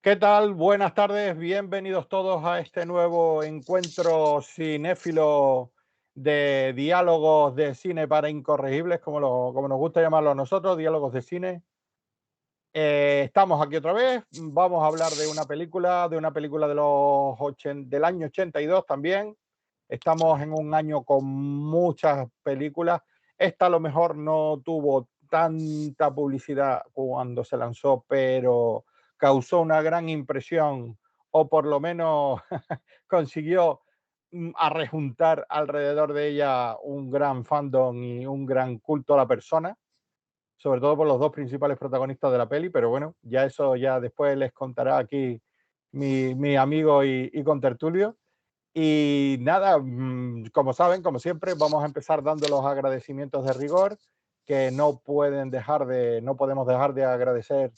¿Qué tal? Buenas tardes, bienvenidos todos a este nuevo encuentro cinéfilo de diálogos de cine para incorregibles, como nos gusta llamarlo a nosotros, diálogos de cine. Estamos aquí otra vez, vamos a hablar de una película del año 82 también. Estamos en un año con muchas películas. Esta a lo mejor no tuvo tanta publicidad cuando se lanzó, pero causó una gran impresión, o por lo menos consiguió arrejuntar alrededor de ella un gran fandom y un gran culto a la persona, sobre todo por los dos principales protagonistas de la peli, pero bueno, ya eso ya después les contará aquí mi amigo y contertulio. Y nada, como saben, como siempre, vamos a empezar dando los agradecimientos de rigor, que no podemos dejar de agradecer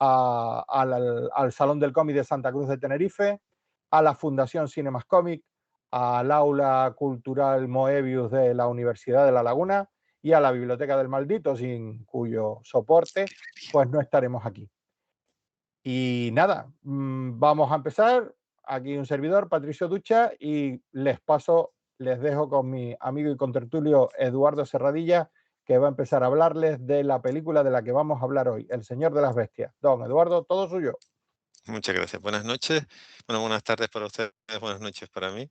al Salón del Cómic de Santa Cruz de Tenerife, a la Fundación Cinemascómic, al Aula Cultural Moebius de la Universidad de La Laguna y a la Biblioteca del Maldito, sin cuyo soporte pues no estaremos aquí. Y nada, vamos a empezar. Aquí un servidor, Patricio Ducha, y les dejo con mi amigo y contertulio Eduardo Serradilla, que va a empezar a hablarles de la película de la que vamos a hablar hoy, El Señor de las Bestias. Don Eduardo, todo suyo. Muchas gracias. Buenas noches. Bueno, buenas tardes para ustedes, buenas noches para mí.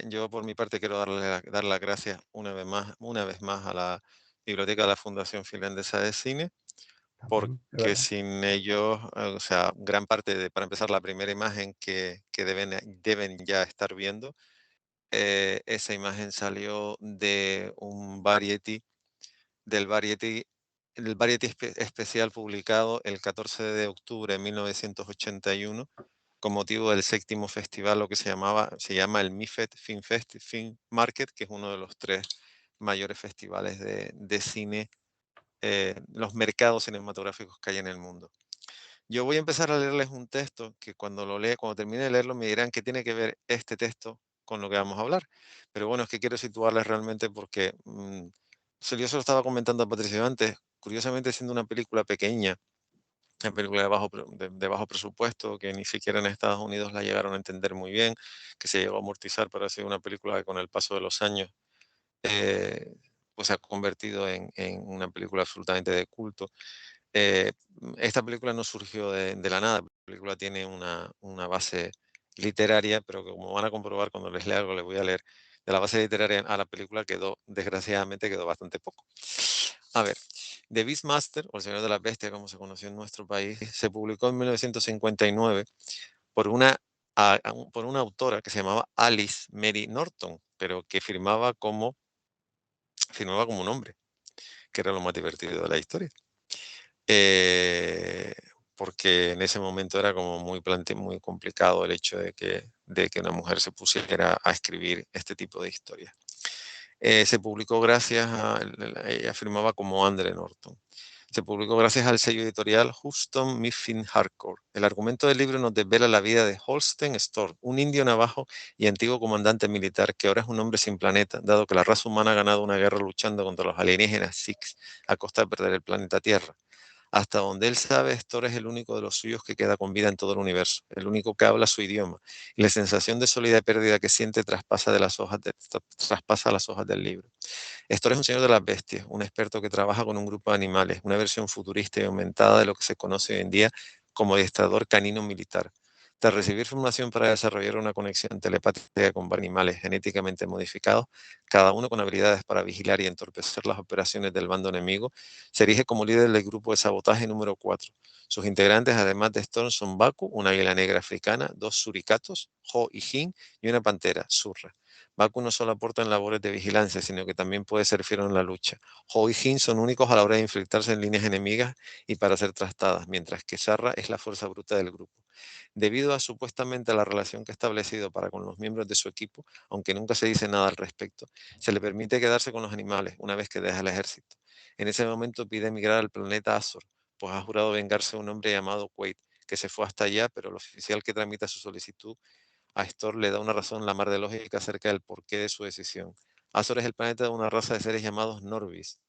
Yo por mi parte quiero dar las gracias una vez más a la Biblioteca de la Fundación Finlandesa de Cine, También, de porque verdad. sin ellos, o sea, gran parte de, para empezar, la primera imagen que deben ya estar viendo, esa imagen salió de un Variety, el Variety especial publicado el 14 de octubre de 1981 con motivo del séptimo festival, lo que se llama el MIFED Film Market, que es uno de los tres mayores festivales de cine, los mercados cinematográficos que hay en el mundo. Yo voy a empezar a leerles un texto que cuando termine de leerlo me dirán qué tiene que ver este texto con lo que vamos a hablar. Pero bueno, es que quiero situarles realmente porque yo se lo estaba comentando a Patricio antes, curiosamente siendo una película pequeña, una película de bajo presupuesto, que ni siquiera en Estados Unidos la llegaron a entender muy bien, que se llegó a amortizar, pero ha sido una película que con el paso de los años eh, pues se ha convertido en una película absolutamente de culto. Esta película no surgió de la nada, la película tiene una base literaria, pero que como van a comprobar cuando les lea algo, les voy a leer, de la base literaria a la película desgraciadamente quedó bastante poco. A ver, The Beastmaster, o El Señor de las Bestias, como se conoció en nuestro país, se publicó en 1959 por por una autora que se llamaba Alice Mary Norton, pero que firmaba como un hombre, que era lo más divertido de la historia. Eh, Porque en ese momento era como muy complicado el hecho de que una mujer se pusiera a escribir este tipo de historias. Se publicó gracias ella firmaba como Andre Norton. Se publicó gracias al sello editorial Houston Mifflin Harcourt. El argumento del libro nos desvela la vida de Holsten Storr, un indio navajo y antiguo comandante militar que ahora es un hombre sin planeta, dado que la raza humana ha ganado una guerra luchando contra los alienígenas Six a costa de perder el planeta Tierra. Hasta donde él sabe, Thor es el único de los suyos que queda con vida en todo el universo, el único que habla su idioma, y la sensación de soledad y pérdida que siente traspasa las hojas del libro. Thor es un señor de las bestias, un experto que trabaja con un grupo de animales, una versión futurista y aumentada de lo que se conoce hoy en día como adiestrador canino militar. Tras recibir formación para desarrollar una conexión telepática con animales genéticamente modificados, cada uno con habilidades para vigilar y entorpecer las operaciones del bando enemigo, se erige como líder del grupo de sabotaje número 4. Sus integrantes, además de Storm, son Baku, una águila negra africana, dos suricatos, Ho y Jin, y una pantera, Surra. Baku no solo aporta en labores de vigilancia, sino que también puede ser fiero en la lucha. Ho y Jin son únicos a la hora de infiltrarse en líneas enemigas y para ser trastadas, mientras que Sarra es la fuerza bruta del grupo. Debido a supuestamente a la relación que ha establecido para con los miembros de su equipo, aunque nunca se dice nada al respecto, se le permite quedarse con los animales una vez que deja el ejército. En ese momento pide emigrar al planeta Azor, pues ha jurado vengarse a un hombre llamado Quaid, que se fue hasta allá, pero el oficial que tramita su solicitud a Storr le da una razón la mar de lógica acerca del porqué de su decisión. Azor es el planeta de una raza de seres llamados Norbis,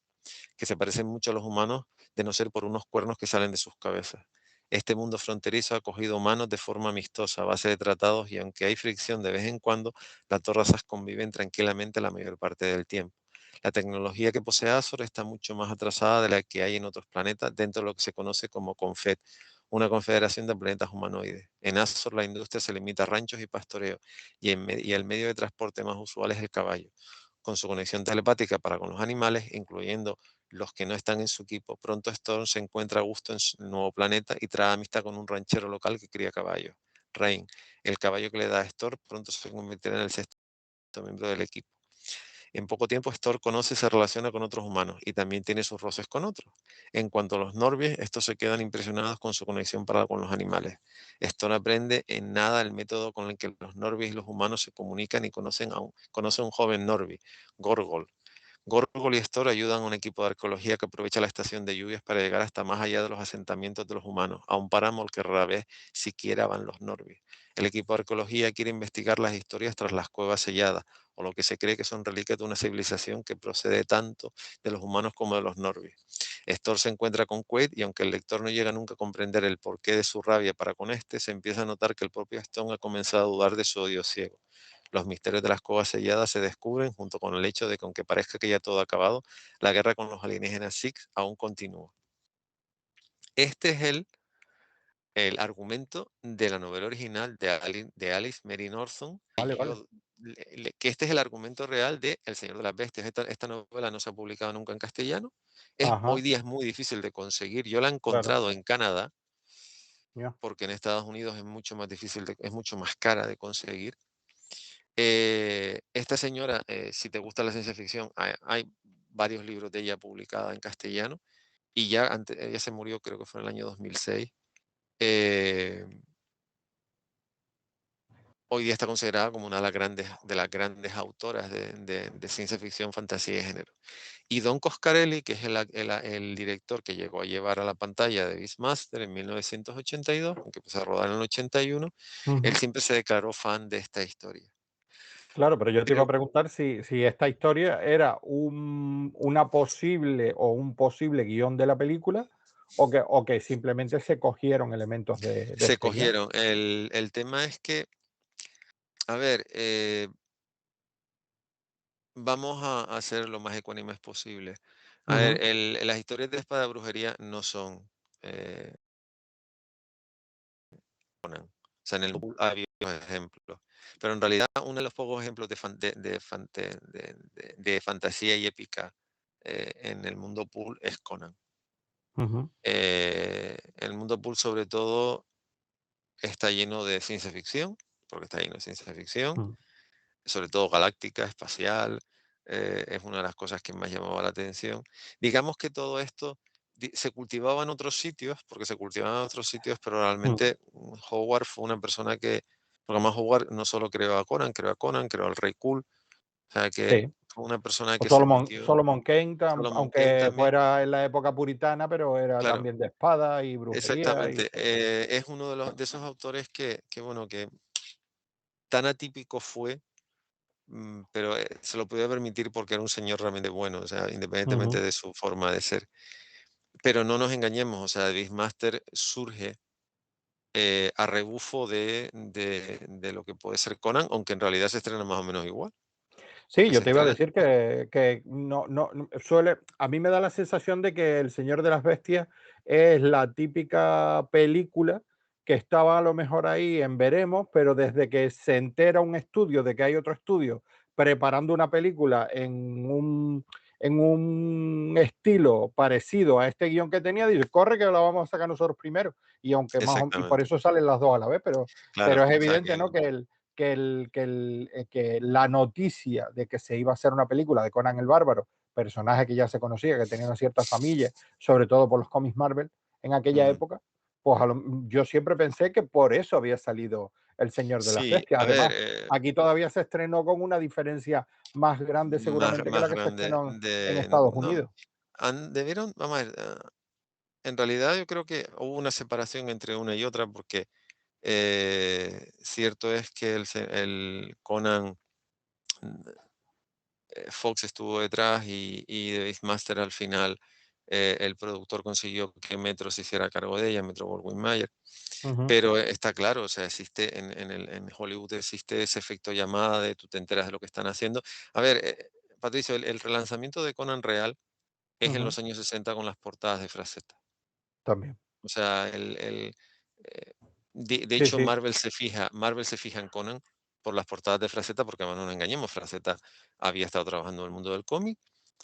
que se parecen mucho a los humanos, de no ser por unos cuernos que salen de sus cabezas. Este mundo fronterizo ha acogido humanos de forma amistosa a base de tratados y aunque hay fricción de vez en cuando, las dos razas conviven tranquilamente la mayor parte del tiempo. La tecnología que posee Azor está mucho más atrasada de la que hay en otros planetas dentro de lo que se conoce como CONFET, una confederación de planetas humanoides. En Azor la industria se limita a ranchos y pastoreo y el medio de transporte más usual es el caballo. Con su conexión telepática para con los animales, incluyendo los que no están en su equipo, pronto Storm se encuentra a gusto en su nuevo planeta y trae amistad con un ranchero local que cría caballos. Rain, el caballo que le da a Storm, pronto se convertirá en el sexto miembro del equipo. En poco tiempo, Storm conoce y se relaciona con otros humanos y también tiene sus roces con otros. En cuanto a los Norby, estos se quedan impresionados con su conexión para con los animales. Storm aprende en nada el método con el que los Norby y los humanos se comunican y conoce a un joven Norby, Gorgol. Gorgol y Storm ayudan a un equipo de arqueología que aprovecha la estación de lluvias para llegar hasta más allá de los asentamientos de los humanos, a un páramo al que rara vez siquiera van los Norby. El equipo de arqueología quiere investigar las historias tras las cuevas selladas, o lo que se cree que son reliquias de una civilización que procede tanto de los humanos como de los Norby. Storm se encuentra con Quaid y aunque el lector no llega nunca a comprender el porqué de su rabia para con este, se empieza a notar que el propio Stone ha comenzado a dudar de su odio ciego. Los misterios de las cuevas selladas se descubren junto con el hecho de que aunque parezca que ya todo ha acabado, la guerra con los alienígenas Six aún continúa. Este es el argumento de la novela original de Alice Mary Norton, Vale, vale. que este es el argumento real de El Señor de las Bestias. Esta novela no se ha publicado nunca en castellano. Hoy Ajá, día es muy difícil de conseguir. Yo la he claro. encontrado en Canadá, Ya. porque en Estados Unidos es mucho más difícil, es mucho más cara de conseguir. Esta señora, si te gusta la ciencia ficción, hay varios libros de ella publicados en castellano y ya ella se murió, creo que fue en el año 2006. Eh, Hoy día está considerada como una de las grandes autoras de ciencia ficción, fantasía y género. Y Don Coscarelli, que es el director que llegó a llevar a la pantalla de Beastmaster en 1982, aunque empezó a rodar en el 81, él Ujú. siempre se declaró fan de esta historia. Claro, pero yo te iba a Pero preguntar si esta historia era una posible o un posible guión de la película o que simplemente se cogieron elementos de se este guión. cogieron. El tema es que, a ver, vamos a hacer lo más ecuánimes posible. A ver, Ujú, las historias de espada de brujería no son Conan. O sea, en el mundo ha habido ejemplos. Pero en realidad, uno de los pocos ejemplos de fantasía y épica en el mundo pool es Conan. ujú, El mundo pool, sobre todo, está lleno de ciencia ficción, porque está lleno de ciencia ficción, ujú, sobre todo galáctica, espacial, es una de las cosas que más llamaba la atención. Digamos que todo esto se cultivaba en otros sitios, porque se cultivaba en otros sitios, pero ujú. realmente Howard fue una persona que, porque además Howard no solo creó a Conan, creó al Rey Cool, o sea que Sí. fue una persona O que se Solomon metió, Solomon Kane, Solomon Kane aunque también, fuera en la época puritana, pero era claro, también de espada y brujería y exactamente, es uno de esos autores bueno, que tan atípico fue. Pero, se lo podía permitir porque era un señor realmente bueno, o sea, independientemente ujú. de su forma de ser. Pero no nos engañemos, o sea, Beastmaster surge, a rebufo de lo que puede ser Conan, aunque en realidad se estrena más o menos igual, Sí, porque yo se te iba a estrena decir que no suele a mí me da la sensación de que El Señor de las Bestias es la típica película que estaba a lo mejor ahí en veremos, pero desde que se entera un estudio de que hay otro estudio preparando una película en un estilo parecido a este guión que tenía, dice: "Corre que la vamos a sacar nosotros primero", y aunque más o y por exactamente, eso salen las 2 a la vez, pero claro, pero es o sea evidente, ¿no?, que la noticia de que se iba a hacer una película de Conan el Bárbaro, personaje que ya se conocía, que tenía una cierta familia, sobre todo por los cómics Marvel en aquella ujú. época, pues yo siempre pensé que por eso había salido El Señor de las Sí, Bestias. a ver, Además, aquí todavía se estrenó con una diferencia más grande seguramente que más la que se grande estrenó en de Estados no, Unidos. debieron, vamos a ver, en realidad yo creo que hubo una separación entre una y otra porque, cierto es que el Conan, mm, Fox estuvo detrás y The Beastmaster al final, el productor consiguió que Metro se hiciera cargo de ella, Metro Goldwyn Mayer. Ujú, Pero está claro, o sea, existe en Hollywood existe ese efecto llamada de tú te enteras de lo que están haciendo. A ver, Patricio, el relanzamiento de Conan real es en ujú, los años 60 con las portadas de Frazetta. también. O sea, eh, de Sí, hecho, sí. Marvel se fija en Conan por las portadas de Frazetta, porque bueno, no nos engañemos, Frazetta había estado trabajando en el mundo del cómic,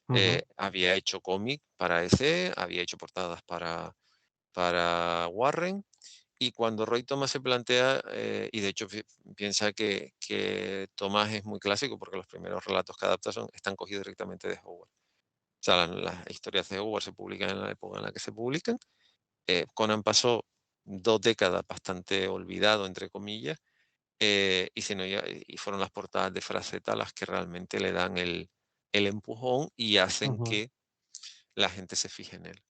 Ujú, había hecho cómic para EC, había hecho portadas para Warren, y cuando Roy Thomas se plantea, y de hecho piensa que Thomas es muy clásico porque los primeros relatos que adapta están cogidos directamente de Howard. O sea, las historias de Howard se publican en la época en la que se publican. Conan pasó 2 décadas bastante olvidado, entre comillas, y, si no, y fueron las portadas de Frazetta las que realmente le dan el empujón y hacen ujú, que la gente se fije en él.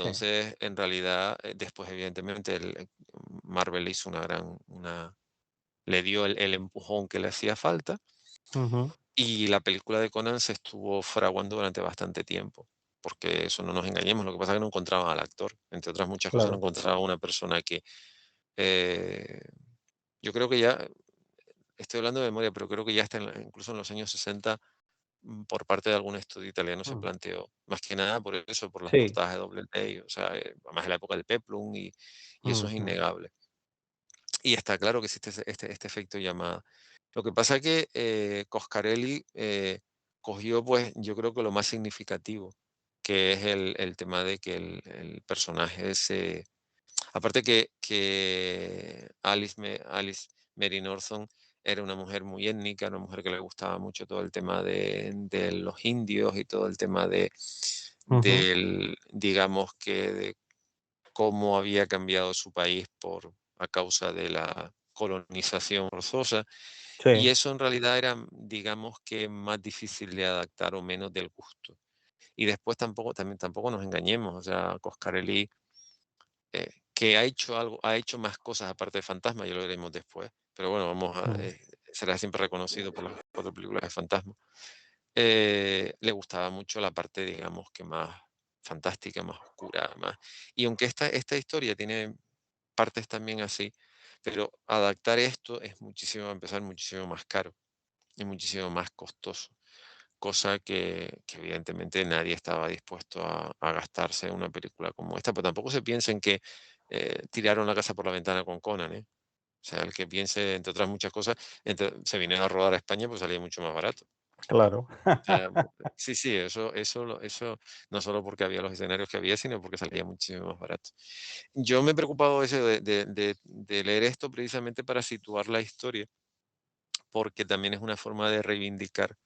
sí. Entonces, en realidad, después, evidentemente, Marvel hizo le dio el empujón que le hacía falta, Ujú, y la película de Conan se estuvo fraguando durante bastante tiempo, porque eso no nos engañemos, lo que pasa es que no encontraban al actor, entre otras muchas cosas, no claro. encontraban una persona que, eh, yo creo que ya, estoy hablando de memoria, pero creo que ya está incluso en los años 60, por parte de algún estudio italiano se Mm, planteó, más que nada por eso, por las sí. portadas de Doubleday, o sea, además en la época del Peplum, y eso es Ujú, innegable. Y está claro que existe este efecto llamada. Lo que pasa es que Coscarelli cogió, pues, yo creo que lo más significativo, que es el tema de que el personaje aparte que Alice Mary Norton era una mujer muy étnica, una mujer que le gustaba mucho todo el tema de los indios y todo el tema ujú, digamos que de cómo había cambiado su país a causa de la colonización forzosa. Y sí. eso en realidad era, digamos que más difícil de adaptar o menos del gusto. Y después tampoco nos engañemos, o sea, Coscarelli, que ha hecho más cosas aparte de Fantasma, ya lo veremos después, pero bueno, Ujú, será siempre reconocido por las 4 películas de Fantasma. Le gustaba mucho la parte, digamos, que más fantástica, más oscura, más, y aunque esta historia tiene partes también así, pero adaptar esto es muchísimo, a empezar, muchísimo más caro y muchísimo más costoso, cosa que evidentemente nadie estaba dispuesto a gastarse en una película como esta, pero tampoco se piensen que tiraron la casa por la ventana con Conan, ¿eh? O sea, el que piense, entre otras muchas cosas, se vinieron a rodar a España, pues salía mucho más barato. claro. O sea, sí, sí, eso no solo porque había los escenarios que había, sino porque salía muchísimo más barato. Yo me he preocupado eso de leer esto precisamente para situar la historia, porque también es una forma de reivindicar,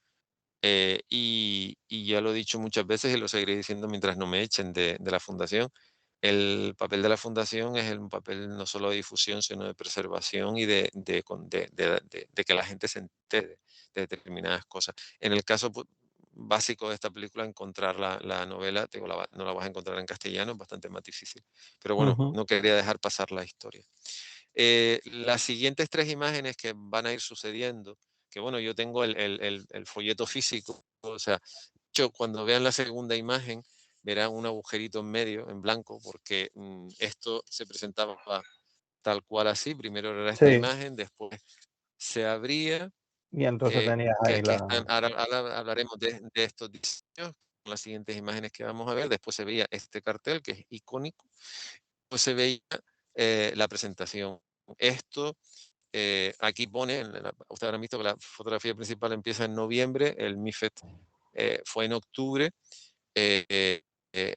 y ya lo he dicho muchas veces y lo seguiré diciendo mientras no me echen de la fundación. El papel de la fundación es un papel no solo de difusión, sino de preservación y de que la gente se entere de determinadas cosas. En el caso básico de esta película, encontrar la novela, te digo, no la vas a encontrar en castellano, es bastante más difícil. Pero bueno, Ujú, no quería dejar pasar la historia. Las siguientes 3 imágenes que van a ir sucediendo, que bueno, yo tengo el folleto físico, o sea, yo cuando vean la segunda imagen verán un agujerito en medio, en blanco, porque esto se presentaba tal cual así, primero era esta sí. imagen, después se abría, Y entonces tenías ahí que la están, ahora hablaremos de estos diseños, con las siguientes imágenes que vamos a ver, después se veía este cartel que es icónico, pues se veía la presentación. Esto, aquí pone, ustedes habrán visto que la fotografía principal empieza en noviembre, el MIFED fue en octubre. eh, eh, eh,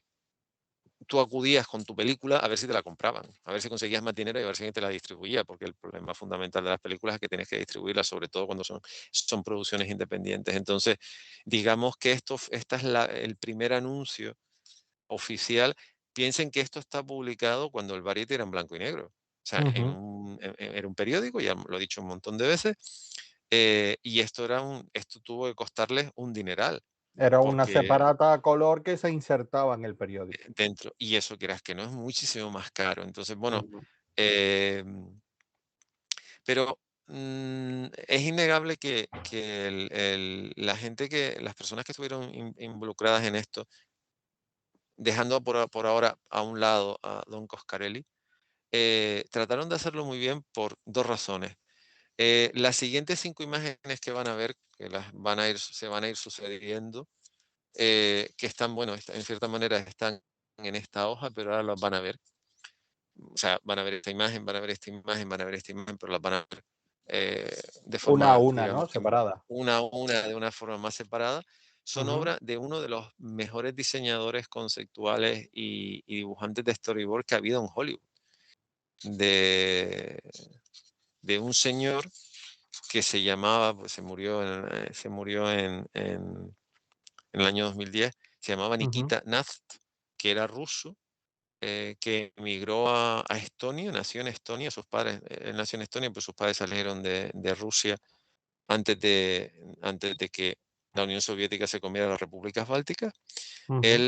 Tú acudías con tu película a ver si te la compraban, a ver si conseguías más dinero y a ver si alguien te la distribuía, porque el problema fundamental de las películas es que tienes que distribuirlas, sobre todo cuando son producciones independientes. Entonces, digamos que esta es el primer anuncio oficial. Piensen que esto está publicado cuando el Variety era en blanco y negro. O sea, ujú. era un periódico, ya lo he dicho un montón de veces, y esto tuvo que costarles un dineral, Era una porque separata a color que se insertaba en el periódico. y eso quieras que no es muchísimo más caro. Entonces, bueno, Ujú, em, pero es innegable que la gente las personas que estuvieron involucradas en esto, dejando por ahora a un lado a Don Coscarelli, trataron de hacerlo muy bien por 2 razones. Las siguientes 5 imágenes que van a ver, que se van a ir sucediendo, que están, bueno, en cierta manera están en esta hoja, pero ahora las van a ver. O sea, van a ver esta imagen, van a ver esta imagen, van a ver esta imagen, pero las van a ver de Una a forma, una, digamos, ¿no? Separada. una a una, de una forma más separada. Son Ujú, obras de uno de los mejores diseñadores conceptuales y dibujantes de storyboard que ha habido en Hollywood. De, de un señor que se llamaba, pues se murió en el año 2010, se llamaba ujú, Nikita Nast, que era ruso, que emigró a Estonia, nació en Estonia, él nació en Estonia, pues sus padres salieron de Rusia antes de que la Unión Soviética se comiera las repúblicas bálticas. ujú.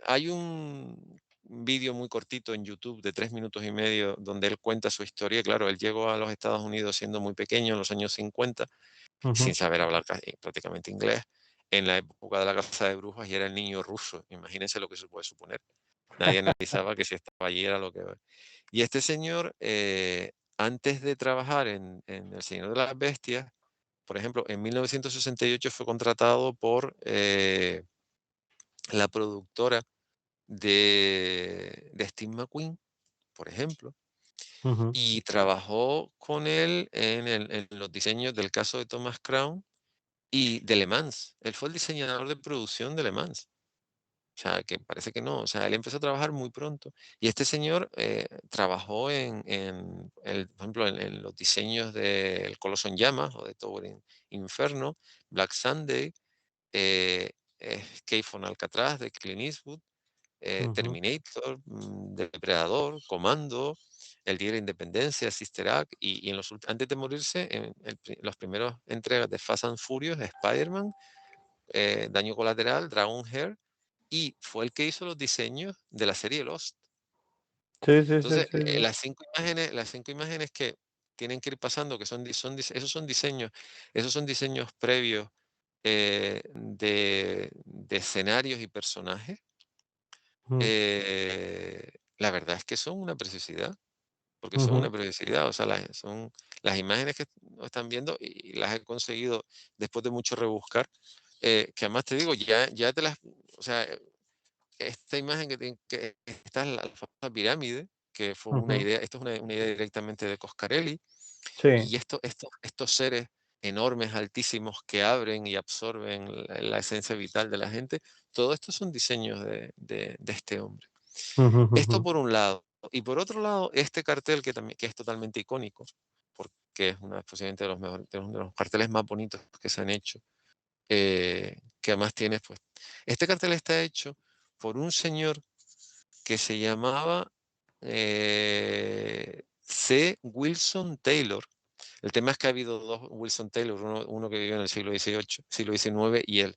Hay un vídeo muy cortito en YouTube de 3 minutos y medio donde él cuenta su historia. Claro, él llegó a los Estados Unidos siendo muy pequeño en los años 50, sin Ujú. saber hablar prácticamente inglés, en la época de la caza de brujas, y era el niño ruso. Imagínense lo que se puede suponer. Nadie analizaba que si estaba allí era lo que... Y este señor, antes de trabajar en El Señor de las Bestias, por ejemplo, en 1968 fue contratado por la productora de Steve McQueen, por ejemplo, Ujú. y trabajó con él en los diseños del caso de Thomas Crown y de Le Mans. Él fue el diseñador de producción de Le Mans. O sea, que parece que no. O sea, él empezó a trabajar muy pronto. Y este señor trabajó por ejemplo, en los diseños de El Coloso en Llamas o de Tower Inferno, Black Sunday, eh, Escape from Alcatraz de Clint Eastwood, Ujú. Terminator, Depredador, Comando, El Día de la Independencia, Sister Act, y antes de morirse, en las primeras entregas de Fast and Furious, Spider-Man, Daño Colateral, Dragon Hair, y fue el que hizo los diseños de la serie Lost. Sí, sí, sí, Entonces, sí, sí. las cinco imágenes que tienen que ir pasando, que esos son diseños previos de escenarios y personajes. Mm, La verdad es que son una preciosidad, porque son ujú. una preciosidad. O sea, son las imágenes que están viendo, y las he conseguido después de mucho rebuscar, que además te digo, ya te las, o sea, esta imagen que está en la famosa pirámide, que fue una Ujú. idea, esto es una idea directamente de Coscarelli, Sí. y estos seres enormes, altísimos, que abren y absorben la esencia vital de la gente, todo esto son diseños de este hombre. Ujú, Esto ujú. por un lado. Y por otro lado, este cartel que es totalmente icónico, porque es posiblemente de uno de los carteles más bonitos que se han hecho, que además tiene, pues, este cartel está hecho por un señor que se llamaba C. Wilson Taylor. El tema es que ha habido dos Wilson Taylor, uno que vivió en el siglo XVIII, siglo XIX, y él.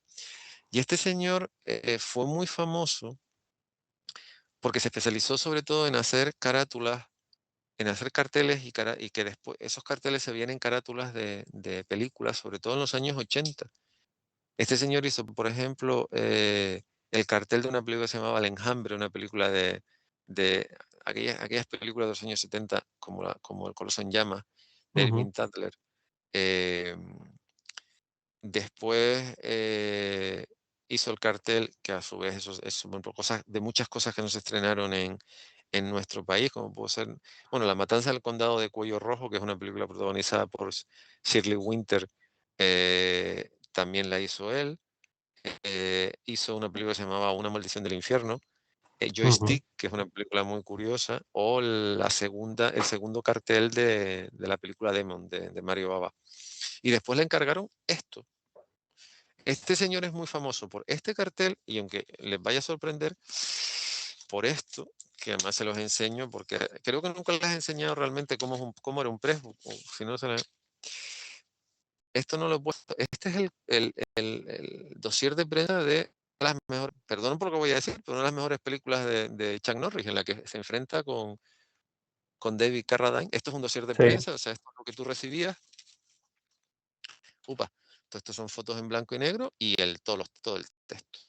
Y este señor fue muy famoso porque se especializó sobre todo en hacer carátulas, en hacer carteles, y que después esos carteles se veían en carátulas de películas, sobre todo en los años 80. Este señor hizo, por ejemplo, el cartel de una película que se llamaba El Enjambre, una película de aquellas películas de los años 70, como El Coloso en Llamas, de Ujú, Irving Tadler. Em, Después hizo el cartel, que a su vez eso, por ejemplo, de muchas cosas que no se estrenaron en nuestro país, como pudo ser, bueno, La Matanza del Condado de Cuello Rojo, que es una película protagonizada por Shirley Winter, también la hizo él. Hizo una película que se llamaba Una Maldición del Infierno, ujú. Joystick, que es una película muy curiosa, o el segundo cartel de la película Demon de Mario Bava. Y después le encargaron esto. Este señor es muy famoso por este cartel, y aunque les vaya a sorprender, por esto, que además se los enseño, porque creo que nunca les he enseñado realmente cómo era un pressbook, o si no esto no lo he puesto. Este es el dossier de prensa de las mejores, perdón por lo que voy a decir, pero una de las mejores películas de Chuck Norris, en la que se enfrenta con David Carradine. Esto es un dossier de Sí. prensa, o sea, esto es lo que tú recibías. Upa, todo esto son fotos en blanco y negro y todo el texto.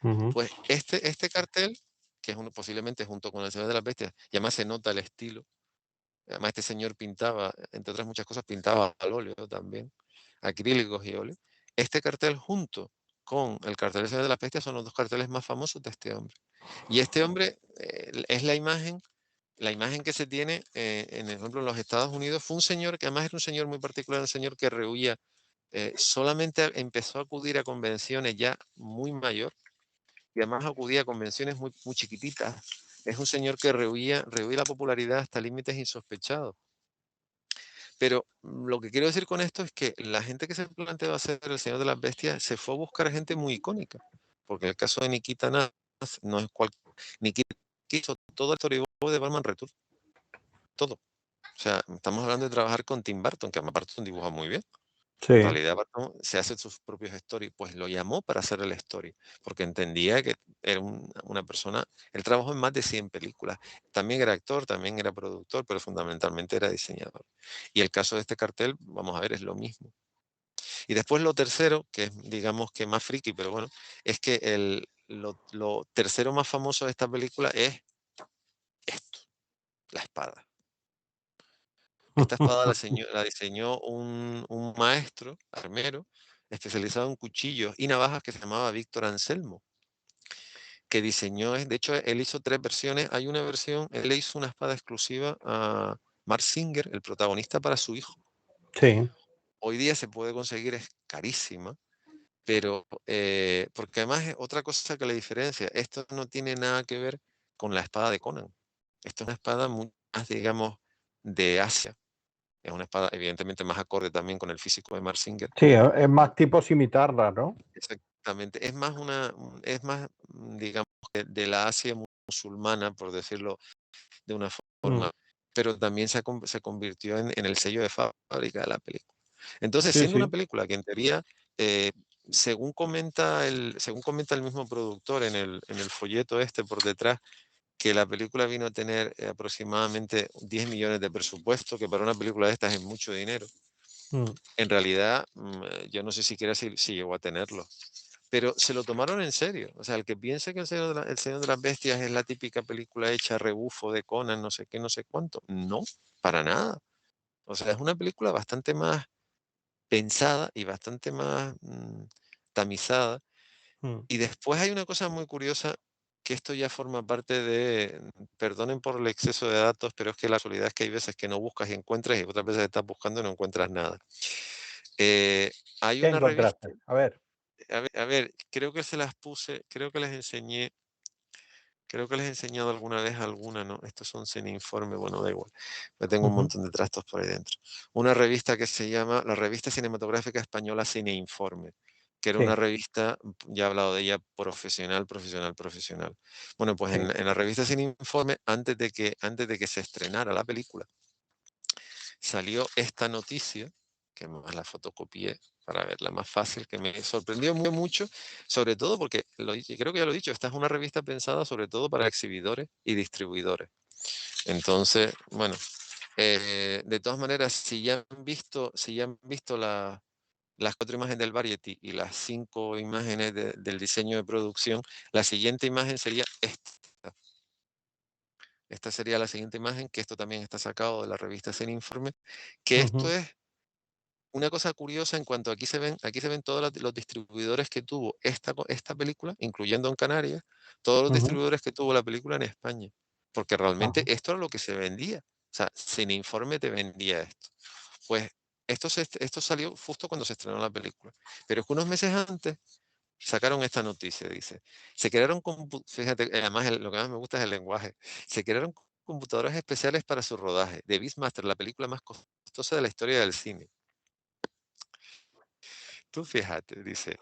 Ujú. Pues este cartel que es uno posiblemente junto con El Señor de las Bestias, y además se nota el estilo. Además, este señor pintaba, entre otras muchas cosas, pintaba al óleo también, acrílicos y óleo. Este cartel junto con el cartel del Señor de las Bestias son los dos carteles más famosos de este hombre. Y este hombre es la imagen que se tiene, en ejemplo, en los Estados Unidos, fue un señor que además era un señor muy particular, un señor que rehuía, solamente empezó a acudir a convenciones ya muy mayor, y además acudía a convenciones muy, muy chiquititas. Es un señor que rehuía la popularidad hasta límites insospechados. Pero lo que quiero decir con esto es que la gente que se planteó hacer El Señor de las Bestias se fue a buscar gente muy icónica, porque el caso de Nikita Nas no es cual Nikita hizo todo el storyboard de Batman Returns, todo. O sea, estamos hablando de trabajar con Tim Burton, que además Burton dibuja muy bien. En Sí. realidad, Barton se hace sus propios stories, pues lo llamó para hacer el story, porque entendía que era una persona, él trabajó en más de 100 películas, también era actor, también era productor, pero fundamentalmente era diseñador. Y el caso de este cartel, vamos a ver, es lo mismo. Y después lo tercero, que es digamos que más friki, pero bueno, es que lo tercero más famoso de esta película es esto, la espada. Esta espada la diseñó un maestro armero especializado en cuchillos y navajas que se llamaba Víctor Anselmo, que diseñó, de hecho, él hizo 3 versiones. Hay una versión, él le hizo una espada exclusiva a Mark Singer, el protagonista, para su hijo. Sí. Hoy día se puede conseguir, es carísima, pero porque además es otra cosa que le diferencia, esto no tiene nada que ver con la espada de Conan. Esto es una espada muy más, digamos, de Asia. Es una espada evidentemente más acorde también con el físico de Mark Singer. Sí, es más tipo cimitarra, ¿no? Exactamente. Es más, digamos, que de la Asia musulmana, por decirlo de una Mm. forma, pero también se convirtió en el sello de fábrica de la película. Entonces, Sí, siendo una sí. película que en teoría, eh, según comenta el mismo productor en el folleto este por detrás, que la película vino a tener aproximadamente 10 millones de presupuesto, que para una película de estas es mucho dinero. Mm. En realidad, yo no sé siquiera si llegó a tenerlo, pero se lo tomaron en serio. O sea, el que piense que El Señor de las Bestias es la típica película hecha a rebufo de Conan, no sé qué, no sé cuánto. No, para nada. O sea, es una película bastante más pensada y bastante más tamizada. Mm. Y después hay una cosa muy curiosa, que esto ya forma parte de, perdonen por el exceso de datos, pero es que la realidad es que hay veces que no buscas y encuentras y otras veces estás buscando y no encuentras nada. Eh, hay ¿Qué una revista, encontraste? A ver. a ver, creo que se las puse, creo que les he enseñado alguna vez alguna, ¿no? Estos son sin informe, bueno, da igual, me tengo un Ujú. montón de trastos por ahí dentro. Una revista que se llama la Revista Cinematográfica Española Cine Informe, que era una Sí, revista, ya he hablado de ella, profesional, profesional, profesional. Bueno, pues sí. en la revista Cine Informe, antes de que se estrenara la película, salió esta noticia, que más la fotocopié para verla más fácil, que me sorprendió mucho, sobre todo porque, creo que ya lo he dicho, esta es una revista pensada sobre todo para exhibidores y distribuidores. Entonces, bueno, de todas maneras, si ya han visto las 4 imágenes del Variety y las 5 imágenes del diseño de producción, la siguiente imagen sería esta. Esta sería la siguiente imagen, que esto también está sacado de la revista Cine Informe, que esto Ujú, es una cosa curiosa en cuanto aquí se ven todos los distribuidores que tuvo esta película, incluyendo en Canarias, todos los ujú. distribuidores que tuvo la película en España, porque realmente Ajá. esto era lo que se vendía. O sea, Cine Informe te vendía esto. Pues esto salió justo cuando se estrenó la película. Pero es que unos meses antes sacaron esta noticia, dice, fíjate, además lo que más me gusta es el lenguaje, se crearon computadoras especiales para su rodaje, de Beastmaster, la película más costosa de la historia del cine. Tú fíjate, dice,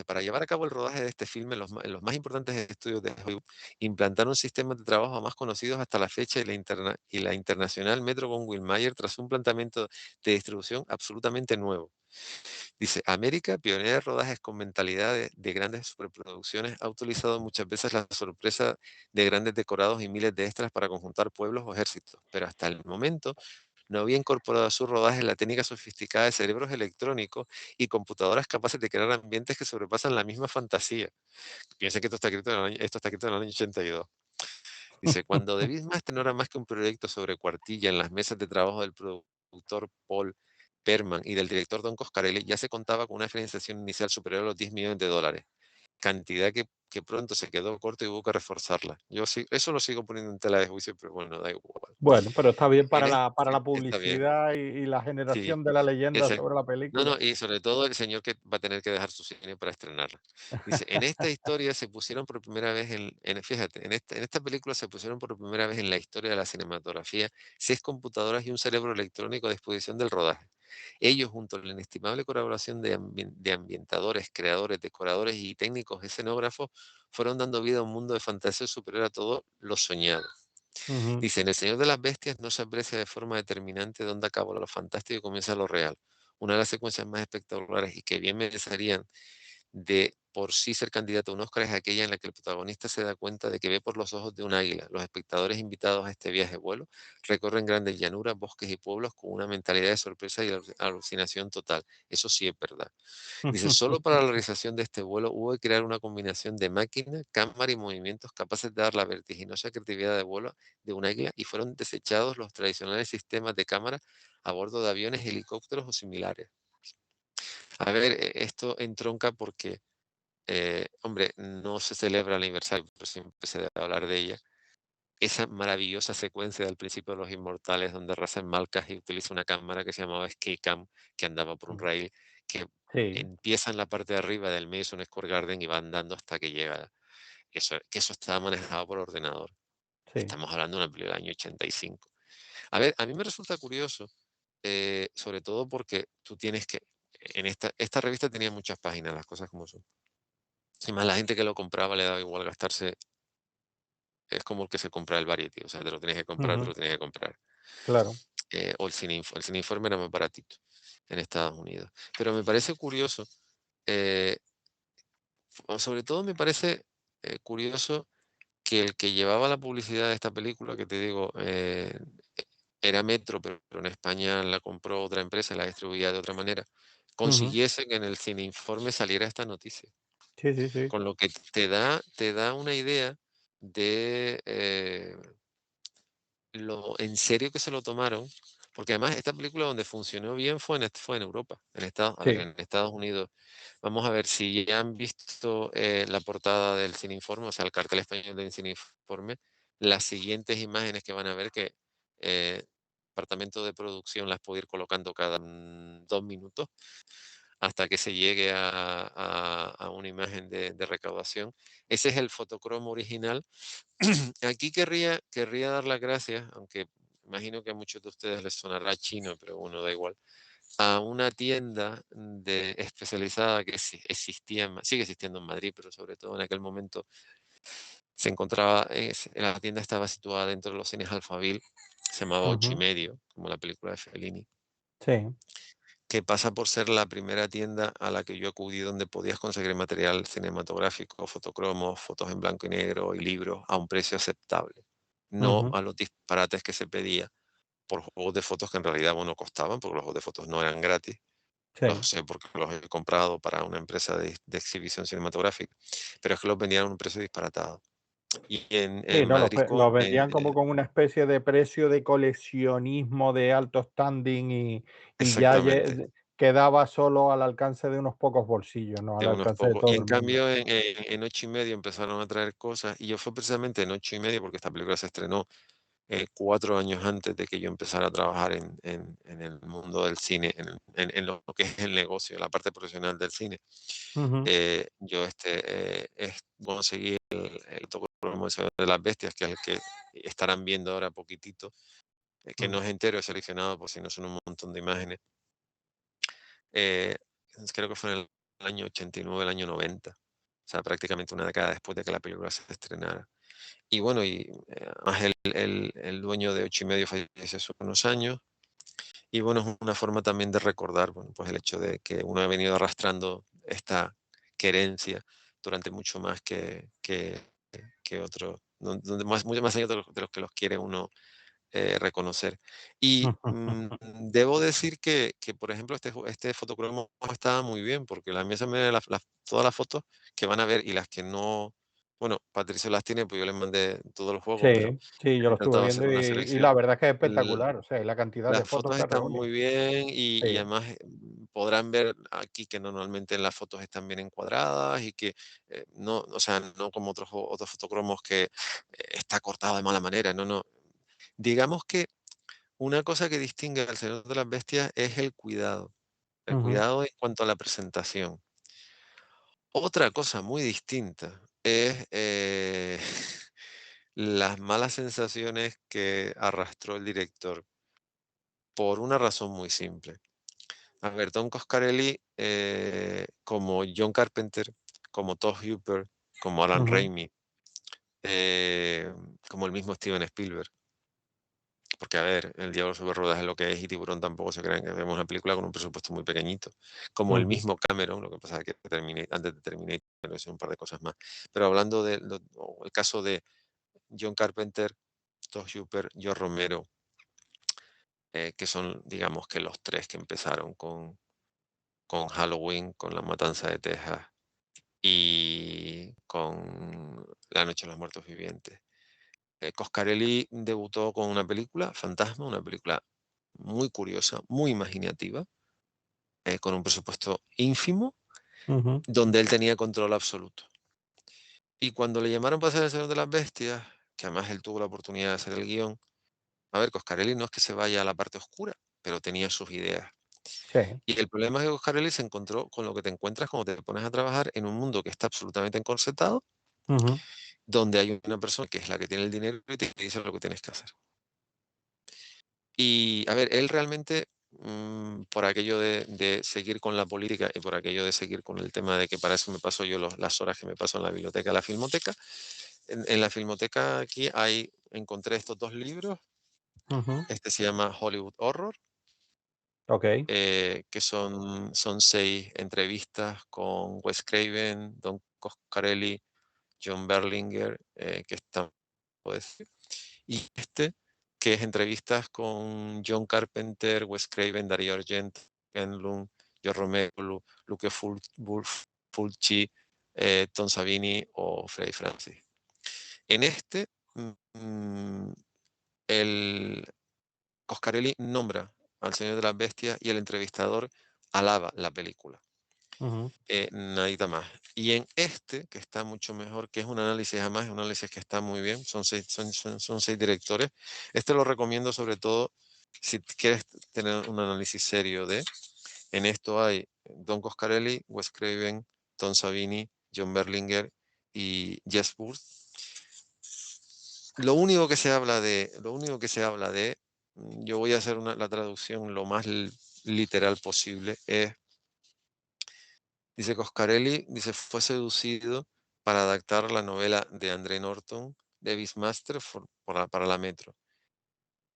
para llevar a cabo el rodaje de este filme, en los más importantes estudios de Hollywood implantaron sistemas de trabajo más conocidos hasta la fecha y la internacional Metro Goldwyn Mayer tras un planteamiento de distribución absolutamente nuevo. Dice, América, pionera de rodajes con mentalidad de grandes superproducciones, ha utilizado muchas veces la sorpresa de grandes decorados y miles de extras para conjuntar pueblos o ejércitos, pero hasta el momento no había incorporado a su rodaje la técnica sofisticada de cerebros electrónicos y computadoras capaces de crear ambientes que sobrepasan la misma fantasía. Piensa que esto está escrito en el año 82. Dice, cuando The Beastmaster no era más que un proyecto sobre cuartilla en las mesas de trabajo del productor Paul Perman y del director Don Coscarelli, ya se contaba con una financiación inicial superior a los 10 millones de dólares, cantidad que pronto se quedó corta y hubo que reforzarla. Yo sí, eso lo sigo poniendo en tela de juicio, pero bueno, da igual. Bueno, pero está bien En es- para sí, la está bien, publicidad y la sí. generación de la leyenda Exacto. sobre la No, no, película. y sobre todo el señor que va a tener que dejar su cine para estrenarla. Dice, en esta historia se pusieron por primera vez fíjate, en esta película se pusieron por primera vez en la historia de la cinematografía 6 computadoras y un cerebro electrónico a disposición del rodaje. Ellos, junto a la inestimable colaboración de ambientadores, creadores, decoradores y técnicos escenógrafos, fueron dando vida a un mundo de fantasía superior a todo lo soñado. Ujú, Dice, en El Señor de las Bestias no se aprecia de forma determinante dónde acaba lo fantástico y comienza lo real. Una de las secuencias más espectaculares y que bien merecerían de por sí ser candidato a un Oscar es aquella en la que el protagonista se da cuenta de que ve por los ojos de un águila. Los espectadores invitados a este viaje vuelo recorren grandes llanuras, bosques y pueblos con una mentalidad de sorpresa y alucinación total. Eso sí es verdad. Dice, solo para la realización de este vuelo hubo que crear una combinación de máquina, cámara y movimientos capaces de dar la vertiginosa creatividad de vuelo de un águila y fueron desechados los tradicionales sistemas de cámara a bordo de aviones, helicópteros o similares. A ver, esto entronca porque, hombre, no se celebra el aniversario, pero siempre se debe hablar de ella. Esa maravillosa secuencia del principio de Los Inmortales, donde Rasen Malkahi utiliza una cámara que se llamaba Skycam, que andaba por un rail, que sí, empieza en la parte de arriba del Madison Square Garden y va andando hasta que llega. Que eso estaba manejado por ordenador. sí. Estamos hablando de una película del año 85. A ver, a mí me resulta curioso, sobre todo porque tú tienes que, esta revista tenía muchas páginas, las cosas como son. Y más la gente que lo compraba le daba igual gastarse, es como el que se compra el Variety, o sea, te lo tienes que comprar, te Ujú, lo tienes que comprar. claro. O el Cine Informe era más baratito en Estados Unidos. Pero me parece curioso, eh, o sobre todo me parece curioso que el que llevaba la publicidad de esta película, que te digo, era Metro, pero en España la compró otra empresa, la distribuía de otra manera, Ujú, consiguiese que en el Cine Informe saliera esta noticia. sí, sí, sí. Con lo que te da una idea de lo en serio que se lo tomaron, porque además esta película donde funcionó bien fue en Europa, a ver, Sí. en Estados Unidos. Vamos a ver si ya han visto la portada del Cineinforme, o sea, el cartel español del Cineinforme, las siguientes imágenes que van a ver que departamento de producción las puede ir colocando cada 2 minutos hasta que se llegue a una imagen de recaudación. Ese es el fotocromo original. Aquí querría dar las gracias, aunque imagino que a muchos de ustedes les sonará chino, pero bueno, da igual, a una tienda especializada que sigue existiendo en Madrid, pero sobre todo en aquel momento se encontraba, la tienda estaba situada dentro de los cines Alphaville, se llamaba Ocho y Ujú, Medio, como la película de Fellini, sí. que pasa por ser la primera tienda a la que yo acudí donde podías conseguir material cinematográfico, fotocromos, fotos en blanco y negro y libros a un precio aceptable, no Ujú, a los disparates que se pedía por juegos de fotos que en realidad, bueno, costaban, porque los juegos de fotos no eran gratis. Lo sí. sé porque los he comprado para una empresa de exhibición cinematográfica, pero es que los vendían a un precio disparatado. Y en Sí, no, Madrid, los vendían como con una especie de precio de coleccionismo de alto standing y ya exactamente, quedaba solo al alcance de unos pocos bolsillos, no al de unos alcance de pocos. Y todo en el mundo. cambio, en 8 y medio empezaron a traer cosas, y yo fue precisamente en 8 y medio, porque esta película se estrenó 4 años antes de que yo empezara a trabajar en el mundo del cine, en lo que es el negocio, la parte profesional del cine. Ujú, Yo conseguí el Todopoderoso Señor de las Bestias, que es el que estarán viendo ahora poquitito, que mm, no es entero, es seleccionado, por si no son un montón de imágenes. Eh, Creo que fue en el año 89, el año 90, o sea, prácticamente una década después de que la película se estrenara. Y bueno, además el dueño de 8 y medio falleció hace unos años, y bueno, es una forma también de recordar, bueno, pues el hecho de que uno ha venido arrastrando esta querencia durante mucho más que otros, mucho más años de los que los quiere uno reconocer. Y debo decir que, por ejemplo, este fotocromo estaba muy bien, porque a mí se me todas las fotos que van a ver y las que no, bueno, Patricio las tiene, pues yo les mandé todos los juegos, pero Sí, sí, yo he lo estuve intentado hacer viendo una y selección. la verdad es que es L espectacular, o sea, y la cantidad de las fotos fotos que están reúne. muy bien y Sí. además, podrán ver aquí que normalmente en las fotos están bien encuadradas y que, no, o sea, no como otros fotocromos que, está cortado de mala manera, no, no. Digamos que una cosa que distingue al Señor de las Bestias es el Ujú, cuidado en cuanto a la presentación. Otra cosa muy distinta es, las malas sensaciones que arrastró el director, por una razón muy simple. A ver, Don Coscarelli, como John Carpenter, como Todd Hooper, como Alan ujú, Raimi, eh, como el mismo Steven Spielberg. Porque, a ver, El Diablo sobre ruedas es lo que es y Tiburón tampoco se crean que vemos una película con un presupuesto muy pequeñito. Como el ujú, mismo Cameron, lo que pasa es que antes de Terminator hizo un par de cosas más. Pero hablando o el caso de John Carpenter, Todd Hooper, George Romero, que son, digamos, que los tres que empezaron con Halloween, con La Matanza de Texas y con La Noche de los Muertos Vivientes. Coscarelli debutó con una película, Fantasma, una película muy curiosa, muy imaginativa, con un presupuesto ínfimo, ujú. donde él tenía control absoluto. Y cuando le llamaron para hacer El Señor de las Bestias, que además él tuvo la oportunidad de hacer el guión, a ver, Coscarelli no es que se vaya a la parte oscura, pero tenía sus ideas. Sí. Y el problema es que Coscarelli se encontró con lo que te encuentras cuando te pones a trabajar en un mundo que está absolutamente encorsetado, Ujú, donde hay una persona que es la que tiene el dinero y te dice lo que tienes que hacer. Y, a ver, él realmente, por aquello de seguir con la política y por aquello de seguir con el tema de que para eso me paso yo las horas que me paso en la biblioteca, la filmoteca, en la filmoteca aquí encontré estos 2 libros. ujú. Este se llama Hollywood Horror, Okey. que son 6 entrevistas con Wes Craven, Don Coscarelli, John Berlinger, que están, pues, y este, que es entrevistas con John Carpenter, Wes Craven, Darío Argento, Ken Lund, Joe Romero, Luke Fulci, Tom Savini o Freddy Francis. En este, el Coscarelli nombra al Señor de las Bestias y el entrevistador alaba la película. Ujú, Nadita más. Y en este, que está mucho mejor, que es un análisis, además, es un análisis que está muy bien, son 6 directores. Este lo recomiendo sobre todo si quieres tener un análisis serio en esto hay Don Coscarelli, Wes Craven, Tom Savini, John Berlinger y Jess Booth. Lo único que se habla de, yo voy a hacer la traducción lo más literal posible, dice Coscarelli, dice, fue seducido para adaptar la novela de André Norton, de Beastmaster, para la Metro.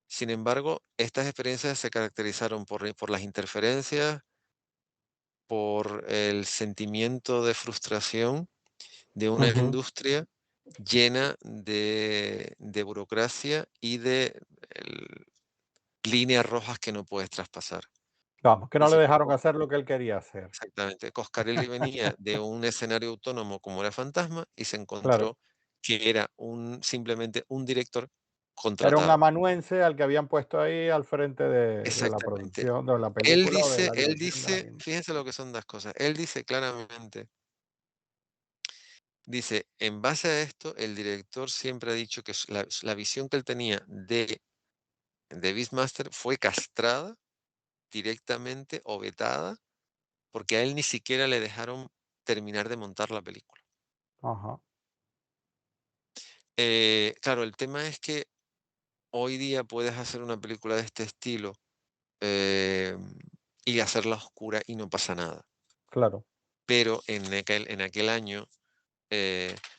Sin embargo, estas experiencias se caracterizaron por las interferencias, por el sentimiento de frustración de una ujú. industria llena de burocracia y de líneas rojas que no puedes traspasar. Vamos, que no le Dice, dejaron hacer lo que él quería hacer. exactamente. Coscarelli venía de un escenario autónomo como era Fantasma y se Claro. encontró que era simplemente un director Era un contratado. amanuense al que habían puesto ahí al frente de la Exactamente. producción de la película o de la Él dirección de la dice, misma. fíjense lo que son las cosas. Él dice claramente, dice, en base a esto, el director siempre ha dicho que la visión que él tenía de Beastmaster fue castrada directamente o vetada porque a él ni siquiera le dejaron terminar de montar la película. Ajá, Claro, el tema es que hoy día puedes hacer una película de este estilo, y hacerla oscura y no pasa nada. claro. Pero en aquel año,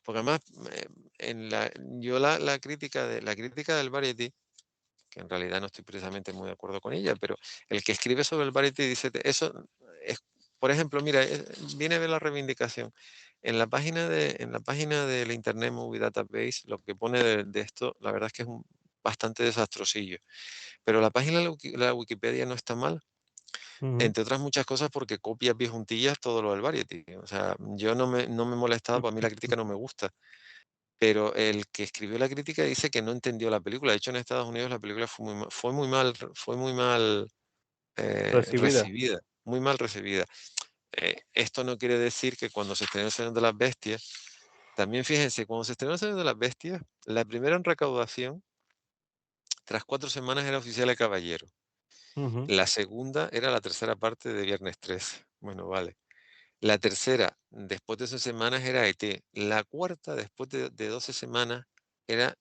porque además, yo la crítica del Variety, que en realidad no estoy precisamente muy de acuerdo con ella, pero el que escribe sobre el Variety dice, eso es, por ejemplo, mira, viene de la reivindicación. En la página del Internet Movie Database, lo que pone de esto, la verdad es que bastante desastrosillo. Pero la página de la Wikipedia no está mal, Ujú. entre otras muchas cosas porque copia pies juntillas todo lo del Variety. O sea, yo no me he molestado, para mí la crítica no me gusta, pero el que escribió la crítica dice que no entendió la película. De hecho, en Estados Unidos la película fue muy mal Recibida. recibida, muy mal recibida. Esto no quiere decir que cuando se estrenó El Señor de las Bestias, también fíjense, cuando se estrenó El Señor de las Bestias, la primera en recaudación, tras 4 semanas, era Oficial de Caballero. Ujú. La segunda era la tercera parte de Viernes 13. Bueno, vale. La tercera, después de 11 semanas, era ET. La cuarta, después de 12 semanas, era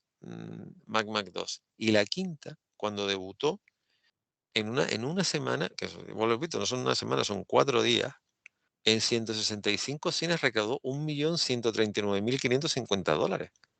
Mac Mac 2. Y la quinta, cuando debutó, en una semana, que vuelvo repito, no son una semana, son 4 días, en 165 cines recaudó $1.139.550. O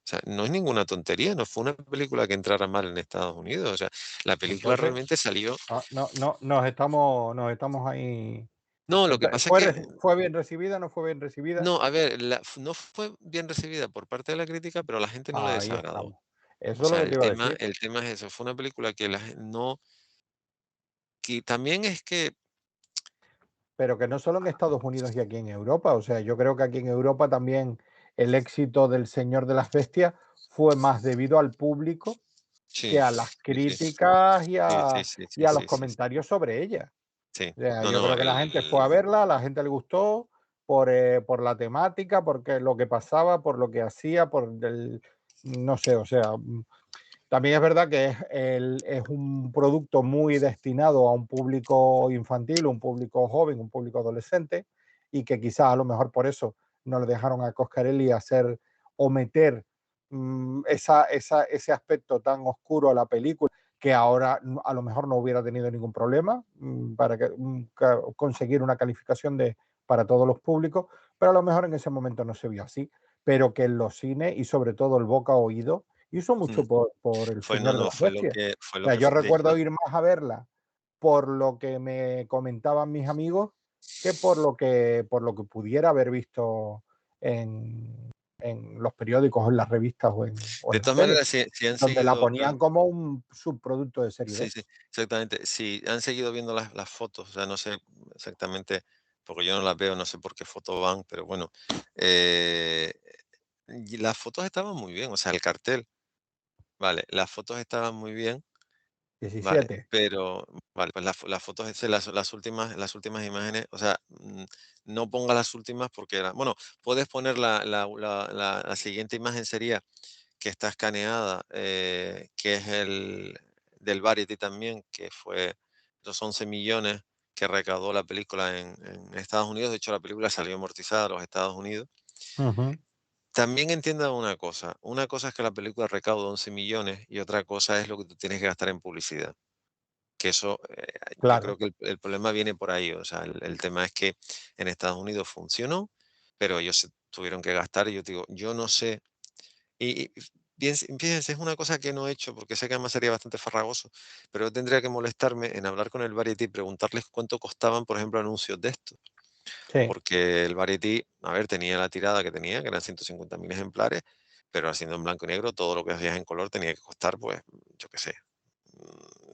sea, no es ninguna tontería, no fue una película que entrara mal en Estados Unidos. O sea, la película Entonces, realmente salió. no, no, nos estamos ahí. No, lo que pasa es ¿Fue, que fue bien recibida? ¿No fue bien recibida? no, a ver, no fue bien recibida por parte de la crítica, pero a la gente no le Ahí desagradó. estamos. Eso O es lo sea, que te el iba a tema decir. el tema es eso, fue una película que la gen no, que también es que Pero que no solo en Estados Unidos y aquí en Europa. O sea, yo creo que aquí en Europa también el éxito del Señor de las Bestias fue más debido al público que sí, a las sí, sí, críticas sí, sí, sí, y sí, a los sí, sí, sí, comentarios sobre ella. sí. O sea, No, yo no, creo que la gente fue a verla, a la gente le gustó por la temática, porque lo que pasaba, por lo que hacía, por el, no sé, o sea, también es verdad que es un producto muy destinado a un público infantil, un público joven, un público adolescente, y que quizás a lo mejor por eso no le dejaron a Coscarelli hacer o meter ese aspecto tan oscuro a la película, que ahora a lo mejor no hubiera tenido ningún problema para conseguir una calificación para todos los públicos, pero a lo mejor en ese momento no se vio así, pero que en los cines y sobre todo el boca a oído hizo mm, mucho por El no, Señor de no, las Bestias. fue O lo sea, que yo fue, de recuerdo hecho, ir más a verla por lo que me comentaban mis amigos que por lo que pudiera haber visto en, en los periódicos, o en las revistas o en de la todas tele, maneras, si han donde la seguido, ponían como un subproducto de serie sí, B. sí, exactamente. Si han seguido viendo las fotos, o sea, no sé exactamente, porque yo no las veo, no sé por qué foto van, pero bueno, eh, y las fotos estaban muy bien, o sea, el cartel, vale, las fotos estaban muy bien. Vale, 17. pero vale, pues las fotos, las últimas imágenes, o sea, no ponga las últimas porque bueno, puedes poner la siguiente imagen sería que está escaneada, que es el del Variety también, que fue los 11 millones que recaudó la película en Estados Unidos. De hecho, la película salió amortizada a los Estados Unidos. Ujú. También entienda una cosa es que la película recauda 11 millones y otra cosa es lo que tú tienes que gastar en publicidad. Que eso, yo creo Claro, que el problema viene por ahí, o sea, el tema es que en Estados Unidos funcionó, pero ellos se tuvieron que gastar, y yo te digo, yo no sé, y fíjense, es una cosa que no he hecho, porque sé que además sería bastante farragoso, pero yo tendría que molestarme en hablar con el Variety y preguntarles cuánto costaban, por ejemplo, anuncios de estos, sí. porque el Variety, a ver, tenía la tirada que tenía, que eran 150.000 ejemplares, pero haciendo en blanco y negro, todo lo que hacías en color tenía que costar, pues, yo qué sé,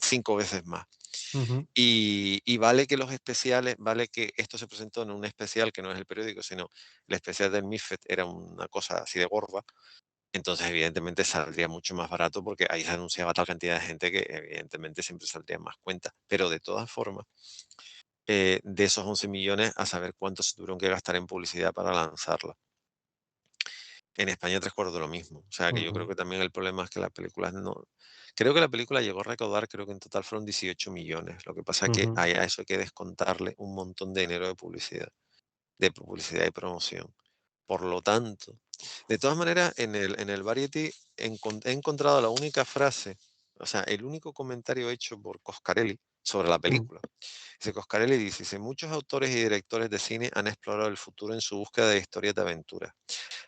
5 veces más. Ujú. Y vale que los especiales, vale que esto se presentó en un especial que no es el periódico, sino el especial del MIFED era una cosa así de gorda, entonces evidentemente saldría mucho más barato porque ahí se anunciaba tal cantidad de gente que evidentemente siempre saldría más cuenta. Pero de todas formas, de esos 11 millones, a saber cuánto se tuvieron que gastar en publicidad para lanzarla. En España tres cuartos de lo mismo. O sea, que yo creo Ujú. que también el problema es que la película no. Creo que la película llegó a recaudar, creo que en total fueron 18 millones. Lo que pasa es que Ujú. a eso hay que descontarle un montón de dinero de publicidad y promoción. Por lo tanto, de todas maneras, en el Variety he encontrado la única frase, o sea, el único comentario hecho por Coscarelli sobre la Mm. película. Coscarelli dice, muchos autores y directores de cine han explorado el futuro en su búsqueda de historias de aventura.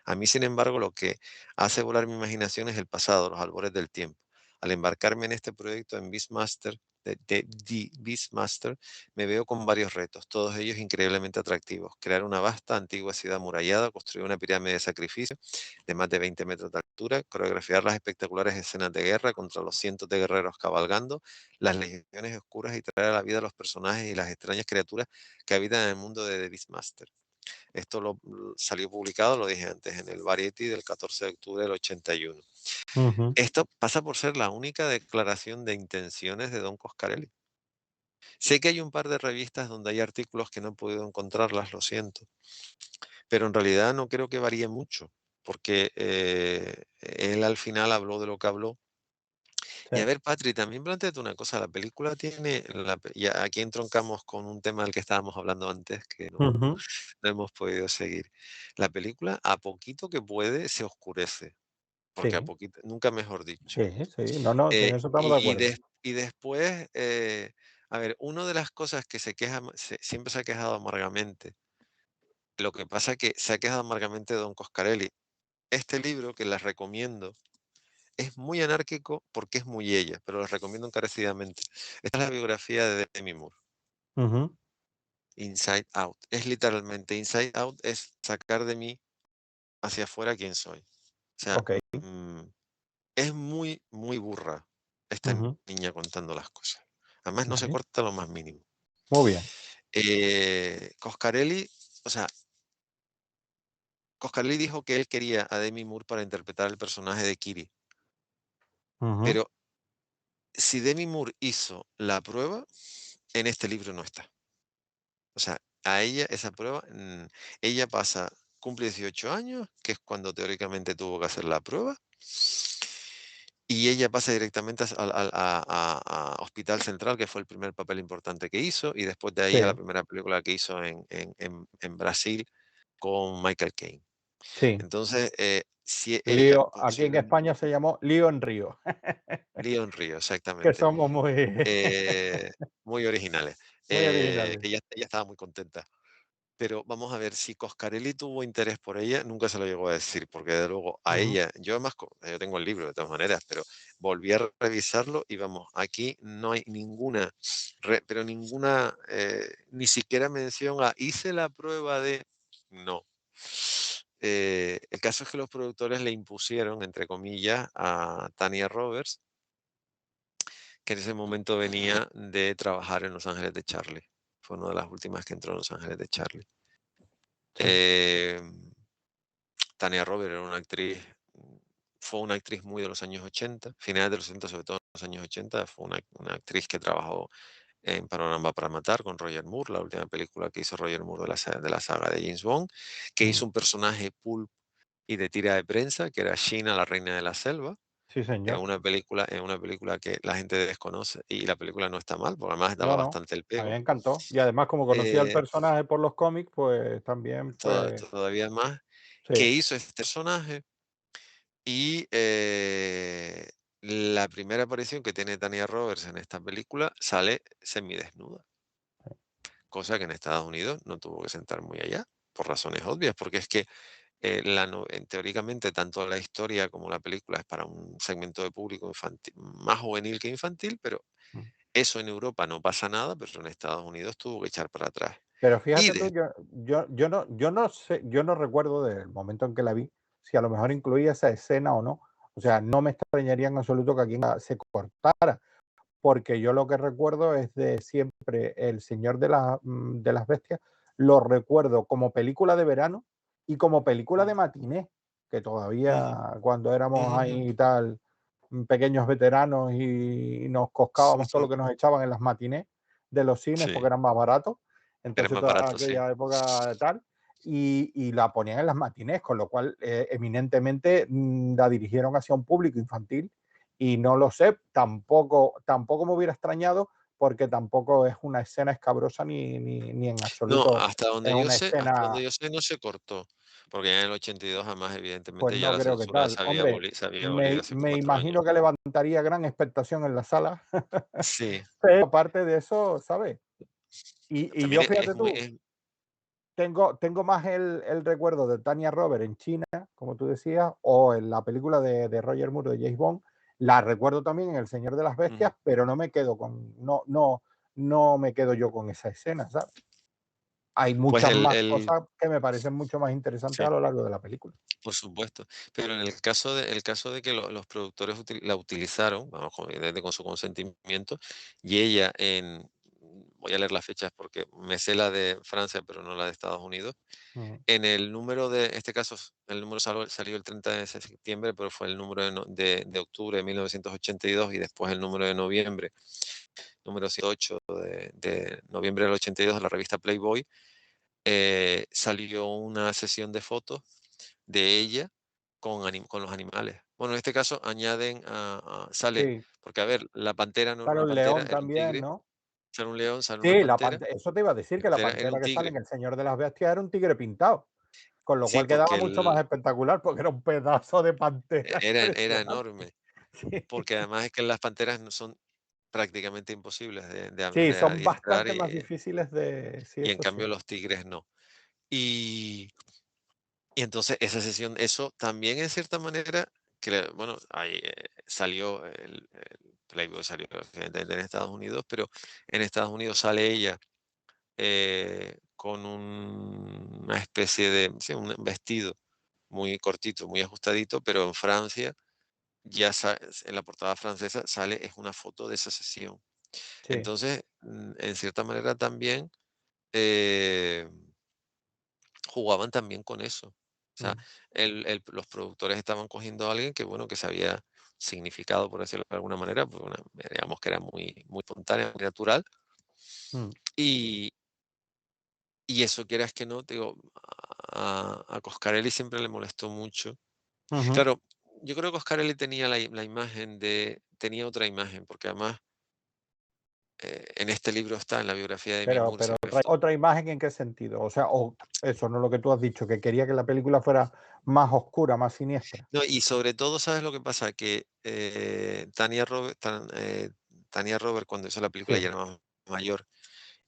A mí, sin embargo, lo que hace volar mi imaginación es el pasado, los albores del tiempo. Al embarcarme en este proyecto en Beastmaster, de The Beastmaster, me veo con varios retos, todos ellos increíblemente atractivos. Crear una vasta, antigua ciudad amurallada, construir una pirámide de sacrificio de más de 20 metros de altura, coreografiar las espectaculares escenas de guerra contra los cientos de guerreros cabalgando, las legiones oscuras y traer a la vida a los personajes y las extrañas criaturas que habitan en el mundo de The Beastmaster. Esto salió publicado, lo dije antes, en el Variety del 14 de octubre del 81. Ujú, Esto pasa por ser la única declaración de intenciones de Don Coscarelli. Sé que hay un par de revistas donde hay artículos que no he podido encontrarlas, lo siento, pero en realidad no creo que varíe mucho, porque él al final habló de lo que habló. sí. Y a ver, Patri, también planteate una cosa, la película tiene, y aquí entroncamos con un tema del que estábamos hablando antes, que Ujú, no hemos podido seguir. La película, a poquito que puede, se oscurece, porque a sí, poquito, nunca mejor dicho. sí, sí. No, no, sí, en eso estamos de acuerdo. Y después, a ver, una de las cosas que siempre se ha quejado amargamente, lo que pasa que se ha quejado amargamente de Don Coscarelli. Este libro, que les recomiendo, es muy anárquico porque es muy ella, pero les recomiendo encarecidamente. Esta es la biografía de Demi Moore, Ujú, Inside Out. Es literalmente, Inside Out es sacar de mí hacia afuera quién soy. O sea, ok. mm, es muy, muy burra esta Ujú, niña contando las cosas. Además, no se vale. corta lo más mínimo. Muy bien. Coscarelli, o sea, Coscarelli dijo que él quería a Demi Moore para interpretar el personaje de Kiri, Ujú, pero si Demi Moore hizo la prueba, en este libro no está. O sea, a ella esa prueba, ella cumple 18 años, que es cuando teóricamente tuvo que hacer la prueba, y ella pasa directamente a Hospital Central, que fue el primer papel importante que hizo, y después de ahí a la sí, primera película que hizo en Brasil con Michael Caine. sí. Entonces, si ella Lío, aquí en posiblemente España se llamó Lío en Río, Leon Río, que exactamente. somos muy, Eh, Muy originales. muy originales. Que ella estaba muy contenta. Pero vamos a ver, si Coscarelli tuvo interés por ella, nunca se lo llegó a decir, porque de luego a Ujú, ella, yo además, yo tengo el libro de todas maneras, pero volví a revisarlo y vamos, aquí no hay ninguna, pero ninguna, ni siquiera mención a hice la prueba de, no. El caso es que los productores le impusieron, entre comillas, a Tania Roberts, que en ese momento venía de trabajar en Los Ángeles de Charlie. Fue una de las últimas que entró en Los Ángeles de Charlie. sí, Em, Tania Roberts era una actriz, fue una actriz muy de los años 80, finales de los 60, sobre todo en los años 80, fue una actriz que trabajó en Panorama para Matar con Roger Moore, la última película que hizo Roger Moore de la saga de James Bond, que mm, hizo un personaje pulp y de tira de prensa, que era Sheena, la reina de la selva, sí, señor. en una película que la gente desconoce, y la película no está mal, porque además daba No, no, bastante el a mí me pego. encantó. Y además, como conocía al Eh, personaje por los cómics, pues también fue, Todavía más, que sí, hizo este personaje. Y la primera aparición que tiene Tania Roberts en esta película sale semidesnuda, cosa que en Estados Unidos no tuvo que sentar muy allá, por razones obvias, porque es que teóricamente tanto la historia como la película es para un segmento de público infantil, más juvenil que infantil, pero mm. eso en Europa no pasa nada, pero en Estados Unidos tuvo que echar para atrás. Pero Y fíjate tú, yo no sé, yo no recuerdo del momento en que la vi, si a lo mejor incluía esa escena o no. O sea, no me extrañaría en absoluto que aquí se cortara, porque yo lo que recuerdo es de siempre El Señor de las Bestias, lo recuerdo como película de verano y como película de matiné, que Ujú, todavía cuando éramos ujú, ahí y tal, pequeños veteranos y nos coscábamos todo ujú. lo que nos echaban en las matinés de los cines porque Sí, eran más baratos, era entonces más toda barato, sí. aquella época tal, y la ponían en las matinés, con lo cual eminentemente la dirigieron hacia un público infantil y no lo sé, tampoco me hubiera extrañado porque tampoco es una escena escabrosa ni en No, absoluto es una hasta donde escena, yo sé no se cortó, porque ya en el 82 jamás pues evidentemente ya no la creo que censura tal. Hombre, se había abolido hace me 4 años. imagino que levantaría gran expectación en la sala, Sí, pero aparte de eso, ¿sabes? Y también yo fíjate muy tú, tengo más el recuerdo de Tania Roberts en China, como tú decías, o en la película de Roger Moore de James Bond, La recuerdo también en El Señor de las Bestias, pero no me quedo con, no me quedo yo con esa escena, ¿sabes? Hay Pues muchas más cosas que me parecen mucho más interesantes sí, a lo largo de la película. por supuesto. Pero en el caso de que los productores la utilizaron, vamos, evidentemente con su consentimiento, y ella voy a leer las fechas porque me sé la de Francia, pero no la de Estados Unidos. Ujú. En el número de este caso, el número salió el 30 de septiembre, pero fue el número de octubre de 1982 y después el número de noviembre, número 108 de noviembre del 82 de la revista Playboy, salió una sesión de fotos de ella con los animales. Bueno, en este caso añaden sale, Sí, porque a ver, la pantera no era sale una un pantera, león era un también, tigre, ¿no? sale un león, sale una Sí, pantera, eso te iba a decir, que la era pantera un que sale tigre. en El Señor de las Bestias era un tigre pintado, con lo Sí, cual quedaba porque mucho más espectacular, porque era un pedazo de pantera era impresionante. enorme. Sí, Porque además es que las panteras no son prácticamente imposibles sí, de son adiestrar bastante más difíciles sí, y en eso sí. cambio los tigres no. Y, y entonces esa sesión, eso también en cierta manera, bueno, ahí salió el Playboy, salió evidentemente en Estados Unidos, pero en Estados Unidos sale ella con una especie de, sí, un vestido muy cortito, muy ajustadito, pero en Francia en la portada francesa sale, es una foto de esa sesión. Sí, Entonces, en cierta manera también eh, jugaban también con eso. O sea, mm, los productores estaban cogiendo a alguien que, bueno, que se había significado, por decirlo de alguna manera, pues digamos que era muy, muy espontánea, muy natural. mm, Y, y eso, quieras que no, te digo, a Coscarelli siempre le molestó mucho. ujú. Claro, yo creo que Coscarelli tenía la imagen tenía otra imagen, porque además en este libro está, en la biografía de Demi Moore, Pero se otra imagen, ¿en qué sentido? O sea, o eso, no lo que tú has dicho, que quería que la película fuera más oscura, más siniestra. no, y sobre todo, ¿sabes lo que pasa? Que Tania Robert cuando hizo la película Sí. ya era más mayor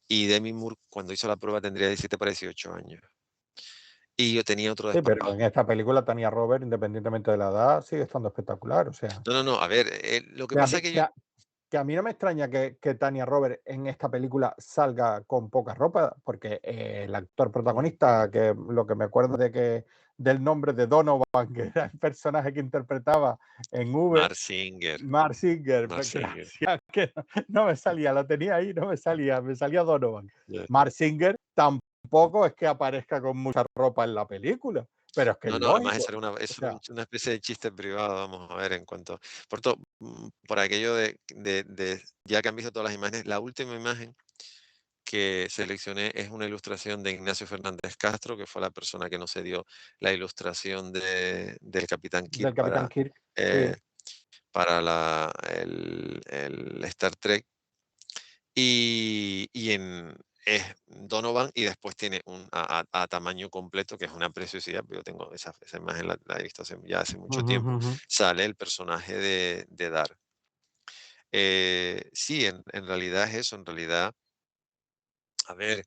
y Demi Moore cuando hizo la prueba tendría 17 para 18 años. Y yo tenía otro Sí, pero en desparpajo. esta película Tania Robert, independientemente de la edad, sigue estando espectacular, o sea, No, no, no, a ver, lo que que a pasa mí es que que yo a que a mí no me extraña que Tania Robert en esta película salga con poca ropa, porque, el actor mm, protagonista, que lo que me acuerdo del nombre de Donovan, que era el personaje que interpretaba en V, Mark Singer, Mark Singer, Mark pues Singer, gracias, que no me salía, lo tenía ahí, no me salía, me salía Donovan. ya. Mark Singer tampoco es que aparezca con mucha ropa en la película, pero es que es No, no, además lógico, o eso era sea, una especie de chiste privado, vamos a ver, por aquello ya que han visto todas las imágenes, la última imagen que seleccioné es una ilustración de Ignacio Fernández Castro, que fue la persona que nos dio la ilustración del Capitán Kirk del Capitán Kirk, eh, sí, para el Star Trek. Es Donovan y después tiene a tamaño completo, que es una preciosidad, pero yo tengo esa imagen, la he visto ya hace mucho ujú, tiempo, ujú, sale el personaje de Dar. Sí, en realidad es eso, en realidad, a ver,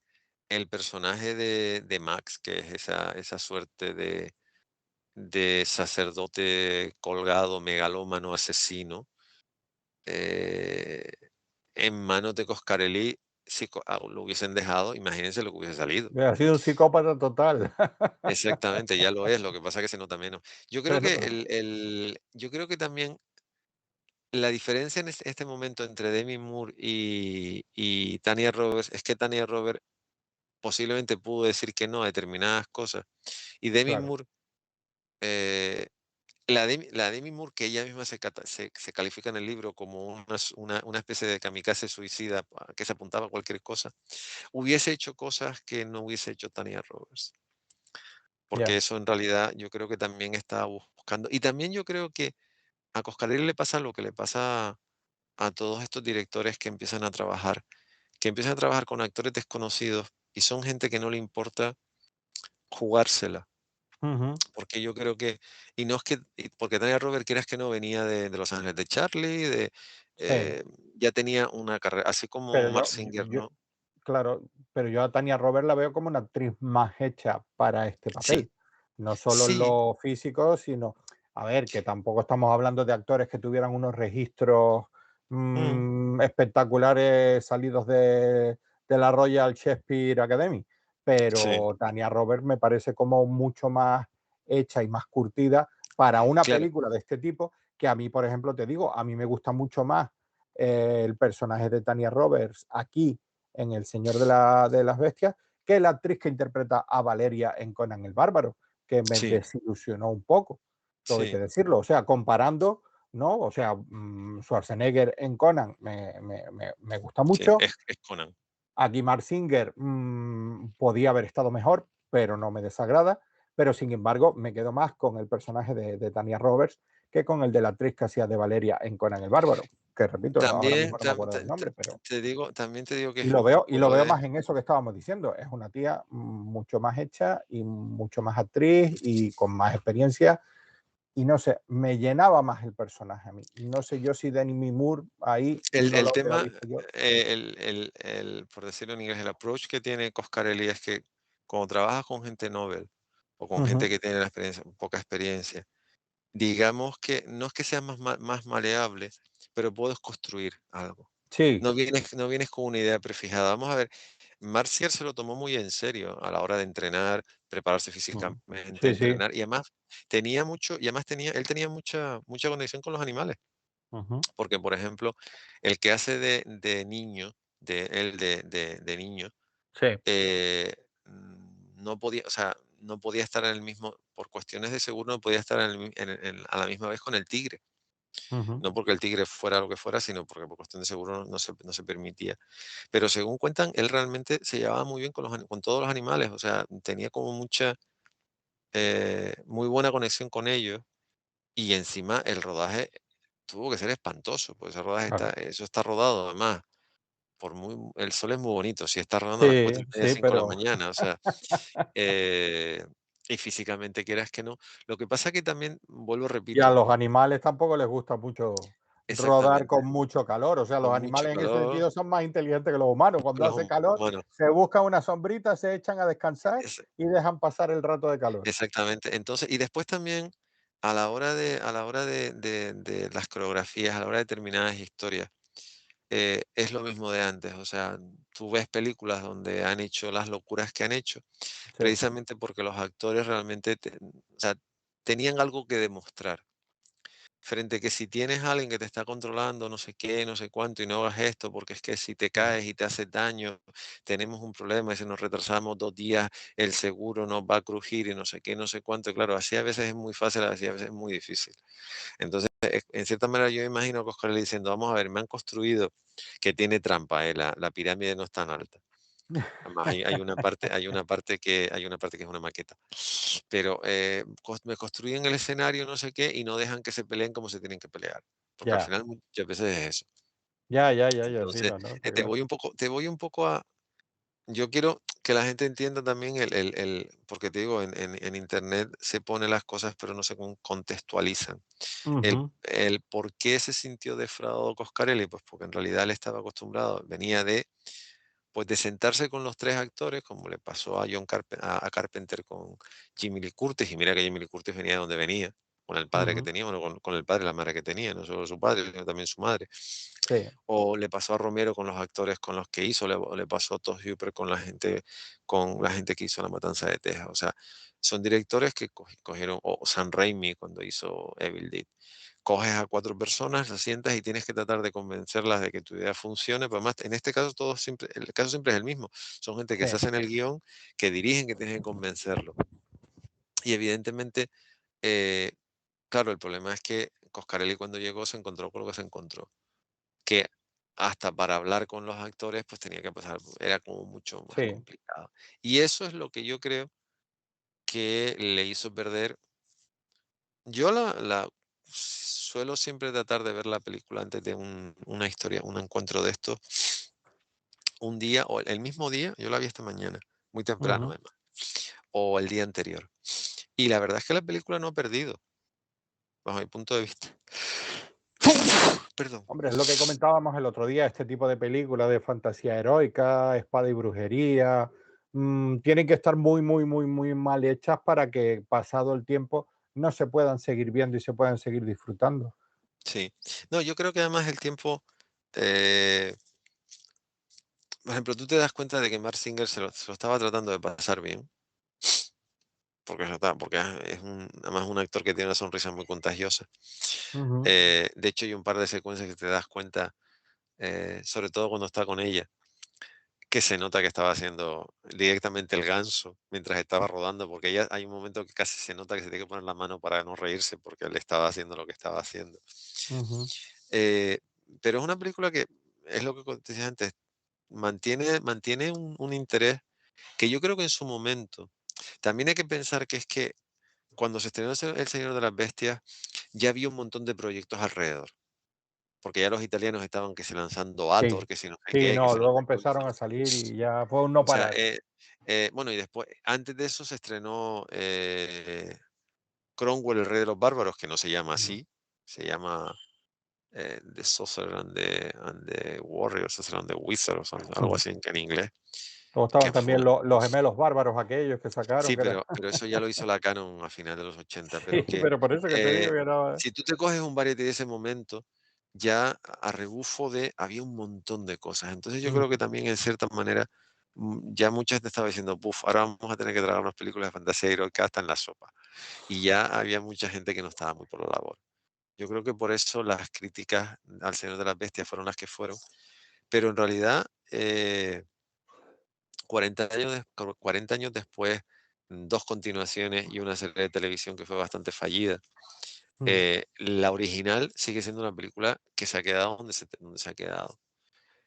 el personaje de Max, que es esa suerte de sacerdote colgado, megalómano, asesino, eh, en manos de Coscarelli, si lo hubiesen dejado, imagínense lo que hubiese salido. ha sido un psicópata total. Exactamente, ya lo es, lo que pasa es que se nota menos. Pero Yo creo que también la diferencia en este momento entre Demi Moore y Tanya Roberts es que Tanya Roberts posiblemente pudo decir que no a determinadas cosas. Y Demi claro, Moore, eh, la Demi Moore, que ella misma se califica en el libro como una especie de kamikaze suicida que se apuntaba a cualquier cosa, hubiese hecho cosas que no hubiese hecho Tanya Roberts. Porque ya. eso en realidad yo creo que también estaba buscando. Y también yo creo que a Coscarelli le pasa lo que le pasa a todos estos directores que empiezan a trabajar con actores desconocidos y son gente que no le importa jugársela. Ujú, Porque yo creo que, y no es que, porque Tania Robert, quieras que no, venía de Los Ángeles de Charlie, sí, ya tenía una carrera, así como pero Mark Singer, yo ¿no? claro, pero yo a Tania Robert la veo como una actriz más hecha para este Sí, papel. No solo en sí, lo físico, sino a ver, que tampoco estamos hablando de actores que tuvieran unos registros Mm, espectaculares salidos de la Royal Shakespeare Academy, sí, pero Tania Roberts me parece como mucho más hecha y más curtida para una claro, película de este tipo, que a mí, por ejemplo, te digo, a mí me gusta mucho más el personaje de Tania Roberts aquí en El Señor de las Bestias que la actriz que interpreta a Valeria en Conan el Bárbaro, que me sí, desilusionó un poco, todo hay que sí, decirlo. O sea, comparando, ¿no? O sea, Schwarzenegger en Conan me gusta sí, mucho. es Conan. Aquí Mark Singer podía haber estado mejor, pero no me desagrada. Pero sin embargo, me quedo más con el personaje de Tania Roberts que con el de la actriz que hacía de Valeria en Conan el Bárbaro, que repito, no, ahora También, mismo no me acuerdo del nombre, pero también te digo que y lo veo más en eso que estábamos diciendo. Es una tía mucho más hecha y mucho más actriz y con más experiencia. Y no sé, me llenaba más el personaje a mí. No sé yo si Demi Moore ahí no el lo habría tema, visto yo. por decirlo en inglés, el approach que tiene Coscarelli es que cuando trabajas con gente novel o con gente Ujú. que tiene la experiencia, poca experiencia, digamos que no es que sea más maleable, pero puedes construir algo. Sí. No vienes con una idea prefijada. Vamos a ver, Marcial se lo tomó muy en serio a la hora de entrenar, prepararse Mm. físicamente, Sí, sí. entrenar, y además él tenía mucha conexión con los animales. Ujú. Porque, por ejemplo, el que hace de niño, de niño, Sí. no podía, o sea, no podía estar en el mismo, por cuestiones de seguro, no podía estar en el mi en a la misma vez con el tigre. Ujú. No porque el tigre fuera lo que fuera, sino porque por cuestión de seguro no se permitía. Pero según cuentan, él realmente se llevaba muy bien con todos los animales, o sea, tenía como muy buena conexión con ellos, y encima el rodaje tuvo que ser espantoso, pues ese rodaje Claro. eso está rodado además. El sol es muy bonito, si está rodando a las Sí, 4:30, sí, 5 de la pero mañana, o sea, eh, y físicamente quieras que no. Lo que pasa que también, vuelvo, y a repito, los animales tampoco les gusta mucho rodar exactamente, con mucho calor. O sea, los con mucho animales en ese calor, sentido son más inteligentes que los humanos. que Cuando los hace calor, humanos. se buscan una sombrita, se echan a descansar Es y dejan pasar el rato de calor. exactamente. Entonces, y después también, a la hora de las coreografías, a la hora de determinadas historias, es lo mismo de antes. O sea, tú ves películas donde han hecho las locuras que han hecho, Sí, precisamente porque los actores realmente o sea, tenían algo que demostrar. Frente a que si tienes a alguien que te está controlando, no sé qué, no sé cuánto, y no hagas esto, porque es que si te claro. caes y te haces daño, tenemos un problema, y si nos retrasamos 2 días, el seguro nos va a crujir y no sé qué, no sé cuánto. Y claro, así a veces es muy fácil, así a veces es muy difícil. Entonces, en cierta manera, yo me imagino a Coscarelli diciendo, vamos a ver, me han construido que tiene trampa, la pirámide no es tan alta. Además, hay una parte que es una maqueta. Pero, me construyen el escenario, no sé qué, y no dejan que se peleen como se tienen que pelear, porque al Ya, final muchas veces es eso. ya, sí, Entonces, no, no, está claro. te voy un poco a yo quiero que la gente entienda también porque te digo, en Internet se pone las cosas, pero no se contextualizan. El Ujú. el por qué se sintió defraudado Coscarelli, pues porque en realidad él estaba acostumbrado, venía de sentarse con los 3 actores, como le pasó a Carpenter con Jamie Lee Curtis, y mira que Jamie Lee Curtis venía de donde venía, con el padre que Ujú. tenía, bueno, con el padre y la madre que tenía, no solo su padre, sino también su madre. Sí, O le pasó a Romero con los actores con los que hizo, o le pasó a Todd Hooper con la gente que hizo La Matanza de Texas. O sea, son directores que cogieron, o Sam Raimi cuando hizo Evil Dead. Coges a 4 personas, las sientas y tienes que tratar de convencerlas de que tu idea funcione, pero además, en este caso, el caso siempre es el mismo. Son gente que sí, se hacen el guión, que dirigen, que tienes que convencerlo. Y evidentemente, eh, claro, el problema es que Coscarelli, cuando llegó, se encontró con lo que se encontró, que hasta para hablar con los actores, pues tenía que pasar, era como mucho más sí, complicado. Y eso es lo que yo creo que le hizo perder. Yo suelo siempre tratar de ver la película antes de una historia, un encuentro de esto, un día o el mismo día. Yo la vi esta mañana, muy temprano ujú. además, o el día anterior. Y la verdad es que la película no ha perdido, bajo mi punto de vista. Perdón. Hombre, es lo que comentábamos el otro día, este tipo de películas de fantasía heroica, espada y brujería, tienen que estar muy, muy, muy, muy mal hechas para que pasado el tiempo no se puedan seguir viendo y se puedan seguir disfrutando. Sí. No, yo creo que además el tiempo, eh, por ejemplo, tú te das cuenta de que Mark Singer se lo estaba tratando de pasar bien, porque además un actor que tiene una sonrisa muy contagiosa. Ujú, De hecho, hay un par de secuencias que te das cuenta, sobre todo cuando está con ella, que se nota que estaba haciendo directamente el ganso mientras estaba rodando, porque ella hay un momento que casi se nota que se tiene que poner la mano para no reírse porque él estaba haciendo lo que estaba haciendo. ujú. Eh, pero es una película que, es lo que te decía antes, mantiene un interés que yo creo que en su momento, también hay que pensar que es que cuando se estrenó El Señor de las Bestias, ya había un montón de proyectos alrededor, porque ya los italianos estaban que se lanzando Sí, Ator, que si no sé sí, qué, que no, si no luego sé cuál, que si empezaron no a sé qué. salir y ya fue un no O sea, parar. bueno, y después, antes de eso se estrenó Cromwell, el rey de los bárbaros, que no se llama Ujú. así, se llama The Sorcerer and the Warriors, Sorcerer and the Wizards, algo Ujú. así en inglés, Luego que estaban fue, también los gemelos bárbaros aquellos que sacaron, sí, que era pero eso ya lo hizo la Canon a final de los 80, sí, pero que pero por eso que te digo eh, que era si tú te coges un variety de ese momento, ya a rebufo de había un montón de cosas. Entonces yo creo que ujú, también en cierta manera ya mucha gente estaba diciendo, puf, ahora vamos a tener que tragar unas películas de fantasía heroica hasta en la sopa. Y ya había mucha gente que no estaba muy por la labor. Yo creo que por eso las críticas al Señor de las Bestias fueron las que fueron, pero en realidad 40 años después, 2 continuaciones y una serie de televisión que fue bastante fallida, ujú. la original sigue siendo una película que se ha quedado donde se ha quedado.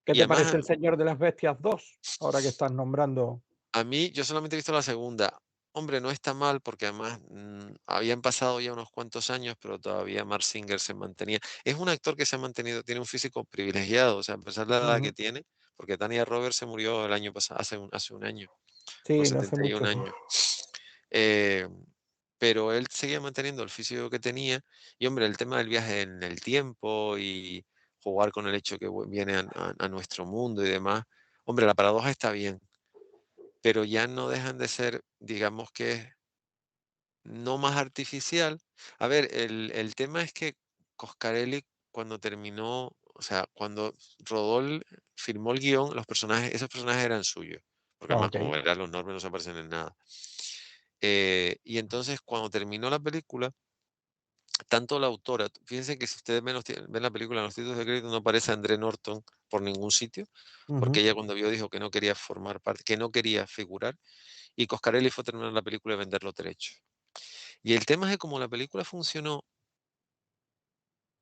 ¿Qué Y te además, parece El Señor de las Bestias 2? Ahora que estás nombrando. a mí yo solamente he visto la segunda. Hombre, no está mal porque además, habían pasado ya unos cuantos años, pero todavía Mark Singer se mantenía. Es un actor que se ha mantenido, tiene un físico privilegiado, o sea, a pesar de la edad que Ujú. tiene, porque Tania Roberts se murió el año pasado, hace un año, con Sí, no hace 71 mucho, sí. años. Eh, pero él seguía manteniendo el físico que tenía. Y hombre, el tema del viaje en el tiempo y jugar con el hecho que viene a nuestro mundo y demás, hombre, la paradoja está bien, pero ya no dejan de ser, digamos que, no más artificial. A ver, el tema es que Coscarelli, cuando terminó, o sea, cuando Rodol firmó el guión, esos personajes eran suyos, porque Ah, además, como okey. verás, los nombres no se aparecen en nada. Y entonces, cuando terminó la película, tanto la autora, fíjense que si ustedes ven la película, en los títulos de crédito no aparece André Norton por ningún sitio, porque Ujú, ella cuando vio dijo que no quería formar parte, que no quería figurar, y Coscarelli fue a terminar la película y vender los derechos. Y el tema es que como la película funcionó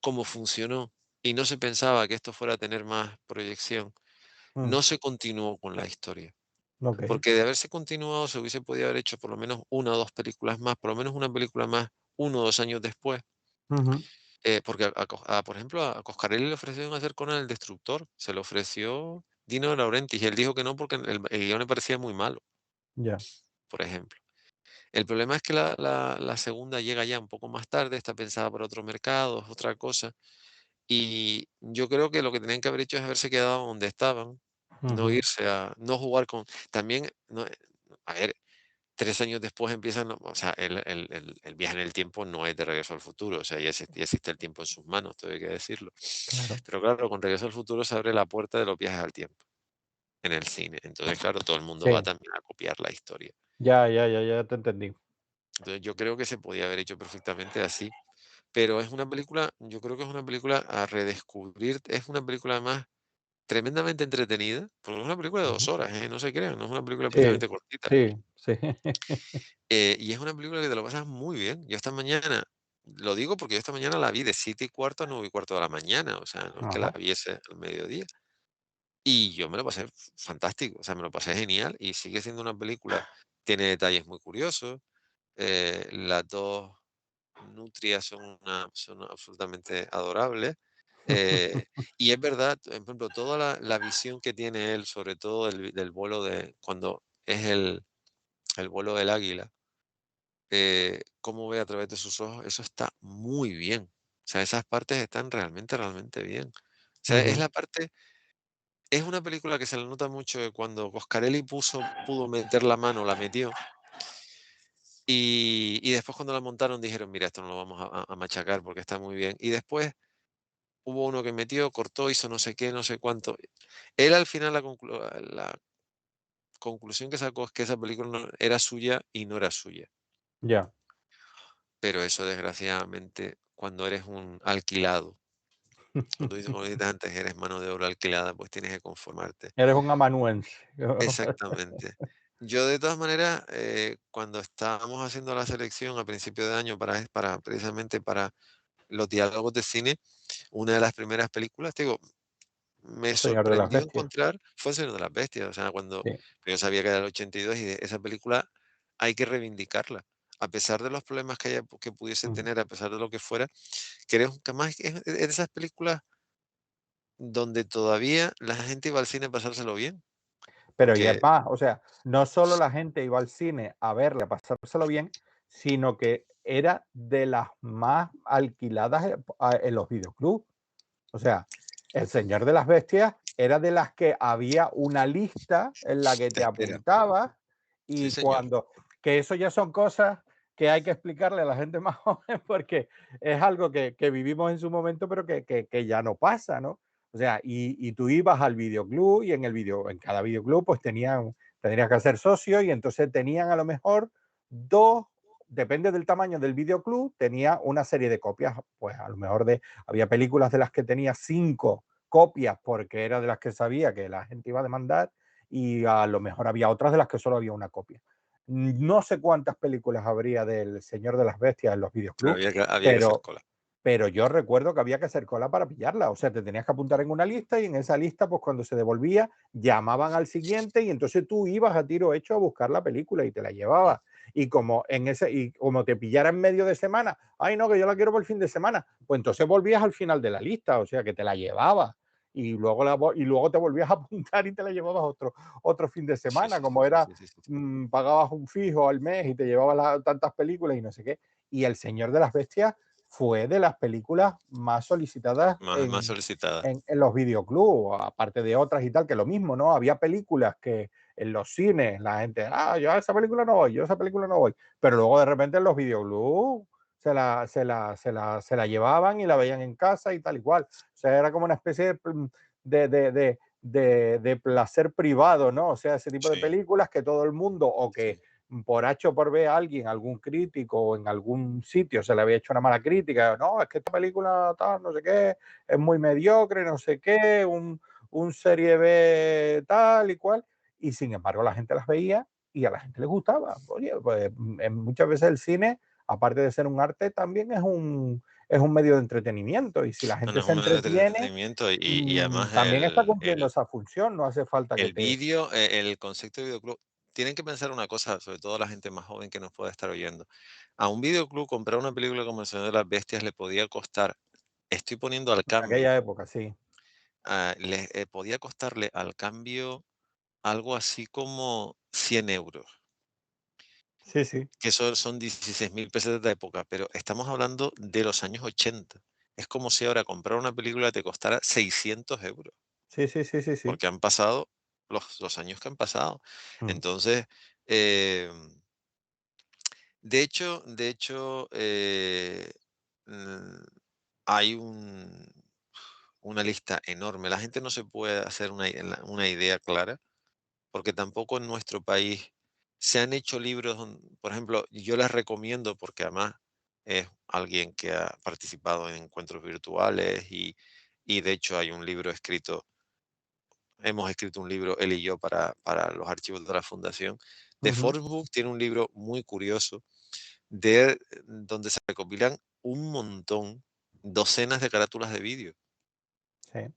como funcionó y no se pensaba que esto fuera a tener más proyección, mm, no se continuó con la historia. okey. Porque de haberse continuado se hubiese podido haber hecho por lo menos una o dos películas más, por lo menos una película más, 1 o 2 años después. Ujú, Porque por ejemplo, a Coscarelli le ofrecieron hacer Conan el Destructor, se lo ofreció Dino De Laurentiis y él dijo que no porque el guion le parecía muy malo, ya. por ejemplo. El problema es que la segunda llega ya un poco más tarde, está pensada para otro mercado, es otra cosa. Y yo creo que lo que tenían que haber hecho es haberse quedado donde estaban, no Ujú, irse no jugar con también, no, a ver, 3 años después empiezan, o sea, el viaje en el tiempo no es de Regreso al Futuro, o sea, ya existe el tiempo en sus manos, todo hay que decirlo. claro. Pero claro, con Regreso al Futuro se abre la puerta de los viajes al tiempo en el cine. Entonces, claro, todo el mundo va Sí. también a copiar la historia. Ya, ya, ya, ya te entendí. Entonces, yo creo que se podía haber hecho perfectamente así. Pero es una película, yo creo que es una película a redescubrir, es una película más tremendamente entretenida, porque es una película de 2 Ujú. horas, no se crean, no es una película Sí, especialmente cortita. sí, sí. Y es una película que te lo pasas muy bien. Yo esta mañana, lo digo porque yo esta mañana la vi de 7:15 a 9:15 de la mañana, o sea, no es que la Ajá. viese al mediodía. Y yo me lo pasé fantástico, o sea, me lo pasé genial y sigue siendo una película, tiene detalles muy curiosos, las 2 nutrias son absolutamente adorables. eh, y es verdad, por ejemplo, toda la visión que tiene él, sobre todo del vuelo de cuando es el vuelo del águila, cómo ve a través de sus ojos, eso está muy bien. O sea, esas partes están realmente, realmente bien. O sea, Ujú, es una película que se le nota mucho que cuando Coscarelli pudo meter la mano, la metió, Y después cuando la montaron dijeron: "Mira, esto no lo vamos a machacar porque está muy bien". Y después hubo uno que metió, cortó, hizo no sé qué, no sé cuánto. Él al final la conclusión que sacó es que esa película no era suya y no era suya. Ya. Pero eso desgraciadamente cuando eres un alquilado, cuando dices, como dijiste antes, eres mano de obra alquilada, pues tienes que conformarte. Eres un amanuense. Exactamente. Yo de todas maneras, cuando estábamos haciendo la selección a principio de año para precisamente para los diálogos de cine, una de las primeras películas, te digo, me El Señor de las sorprendió Bestias. encontrar fue El Señor de las Bestias, o sea, cuando Sí. yo sabía que era el 82 y esa película hay que reivindicarla. A pesar de los problemas que pudiese Ujú. tener, a pesar de lo que fuera, creo que más es de esas películas donde todavía la gente iba al cine a pasárselo bien, Pero y es porque más, o sea, no solo la gente iba al cine a verla, a pasárselo bien, sino que era de las más alquiladas en los videoclubs. O sea, El Señor de las Bestias era de las que había una lista en la que te te espera. apuntabas Sí, y señor. cuando que eso ya son cosas que hay que explicarle a la gente más joven porque es algo que vivimos en su momento, pero que ya no pasa, ¿no? O sea, y tú ibas al videoclub y en cada videoclub pues tendrías que ser socio y entonces tenían a lo mejor 2, depende del tamaño del videoclub, tenía una serie de copias, pues a lo mejor había películas de las que tenía 5 copias porque era de las que sabía que la gente iba a demandar y a lo mejor había otras de las que solo había una copia. No sé cuántas películas habría del Señor de las Bestias en los videoclubs, Había que hacer pero cola. pero yo recuerdo que había que hacer cola para pillarla, o sea, te tenías que apuntar en una lista y en esa lista, pues cuando se devolvía, llamaban al siguiente y entonces tú ibas a tiro hecho a buscar la película y te la Mm. llevabas. Y como te pillara en medio de semana, ay no, que yo la quiero por el fin de semana, pues entonces volvías al final de la lista, o sea, que te la llevabas y luego te volvías a apuntar y te la llevabas otro fin de Sí, semana, sí, sí, como sí, era, sí, sí, sí. pagabas un fijo al mes y te llevabas tantas películas y no sé qué. Y El Señor de las Bestias fue de las películas más solicitadas Más solicitada. en los videoclubs, aparte de otras y tal, que lo mismo, ¿no? Había películas que en los cines la gente, yo a esa película no voy, yo a esa película no voy, pero luego de repente en los videoclubs se la llevaban y la veían en casa y tal y cual. O sea, era como una especie de placer privado, ¿no? O sea, ese tipo de Sí, películas que todo el mundo o que sí. por H o por B a alguien, algún crítico o en algún sitio se le había hecho una mala crítica, no, es que esta película tal, no sé qué, es muy mediocre, no sé qué, un serie B tal y cual, y sin embargo la gente las veía y a la gente les gustaba. Oye, pues muchas veces el cine, aparte de ser un arte, también es un medio de entretenimiento y si la Bueno, gente es se un medio de entretiene, entretenimiento y además también está cumpliendo esa función, no hace falta que el te... vídeo, el concepto de videoclub, tienen que pensar una cosa, sobre todo la gente más joven que nos pueda estar oyendo. A un videoclub comprar una película como El Señor de las Bestias le podía costar, estoy poniendo al En cambio, aquella época, sí. podía costarle al cambio algo así como 100 euros, Sí, sí. que eso son 16.000 pesetas de época, pero estamos hablando de los años 80. Es como si ahora comprar una película te costara 600 euros, Sí, sí, sí, sí, sí. porque han pasado los años que han pasado. Mm, Entonces, em, de hecho, mm, hay una lista enorme. La gente no se puede hacer una idea clara, porque tampoco en nuestro país se han hecho libros, por ejemplo, yo les recomiendo, porque además es alguien que ha participado en encuentros virtuales y de hecho hay un libro escrito, hemos escrito un libro, él y yo, para los archivos de la fundación. De ujú, Book tiene un libro muy curioso donde se recopilan un montón, docenas de carátulas de vídeo. sí.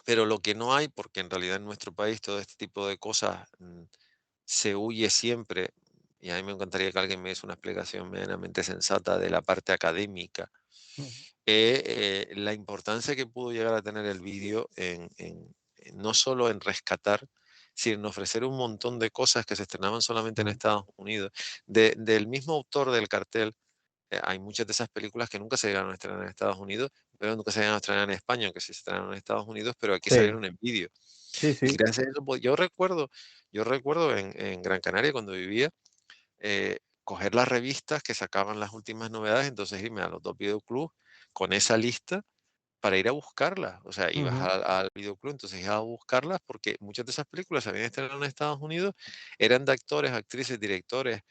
Pero lo que no hay, porque en realidad en nuestro país todo este tipo de cosas se huye siempre, y a mí me encantaría que alguien me diese una explicación medianamente sensata de la parte académica, Mm, la importancia que pudo llegar a tener el vídeo no solo en rescatar, sino en ofrecer un montón de cosas que se estrenaban solamente en mm, Estados Unidos. Del mismo autor del cartel, hay muchas de esas películas que nunca se llegaron a estrenar en Estados Unidos, pero nunca se llegaron a estrenar en España, aunque sí se estrenaron en Estados Unidos, pero aquí sí, salieron en vídeo. sí, Y sí. gracias a eso, pues, yo recuerdo en Gran Canaria cuando vivía, eh, coger las revistas que sacaban las últimas novedades, entonces irme a los 2 videoclubs con esa lista para ir a buscarlas. O sea, ibas Ujú. al videoclub, entonces ibas a buscarlas porque muchas de esas películas se habían estrenado en Estados Unidos, eran de actores, actrices, directores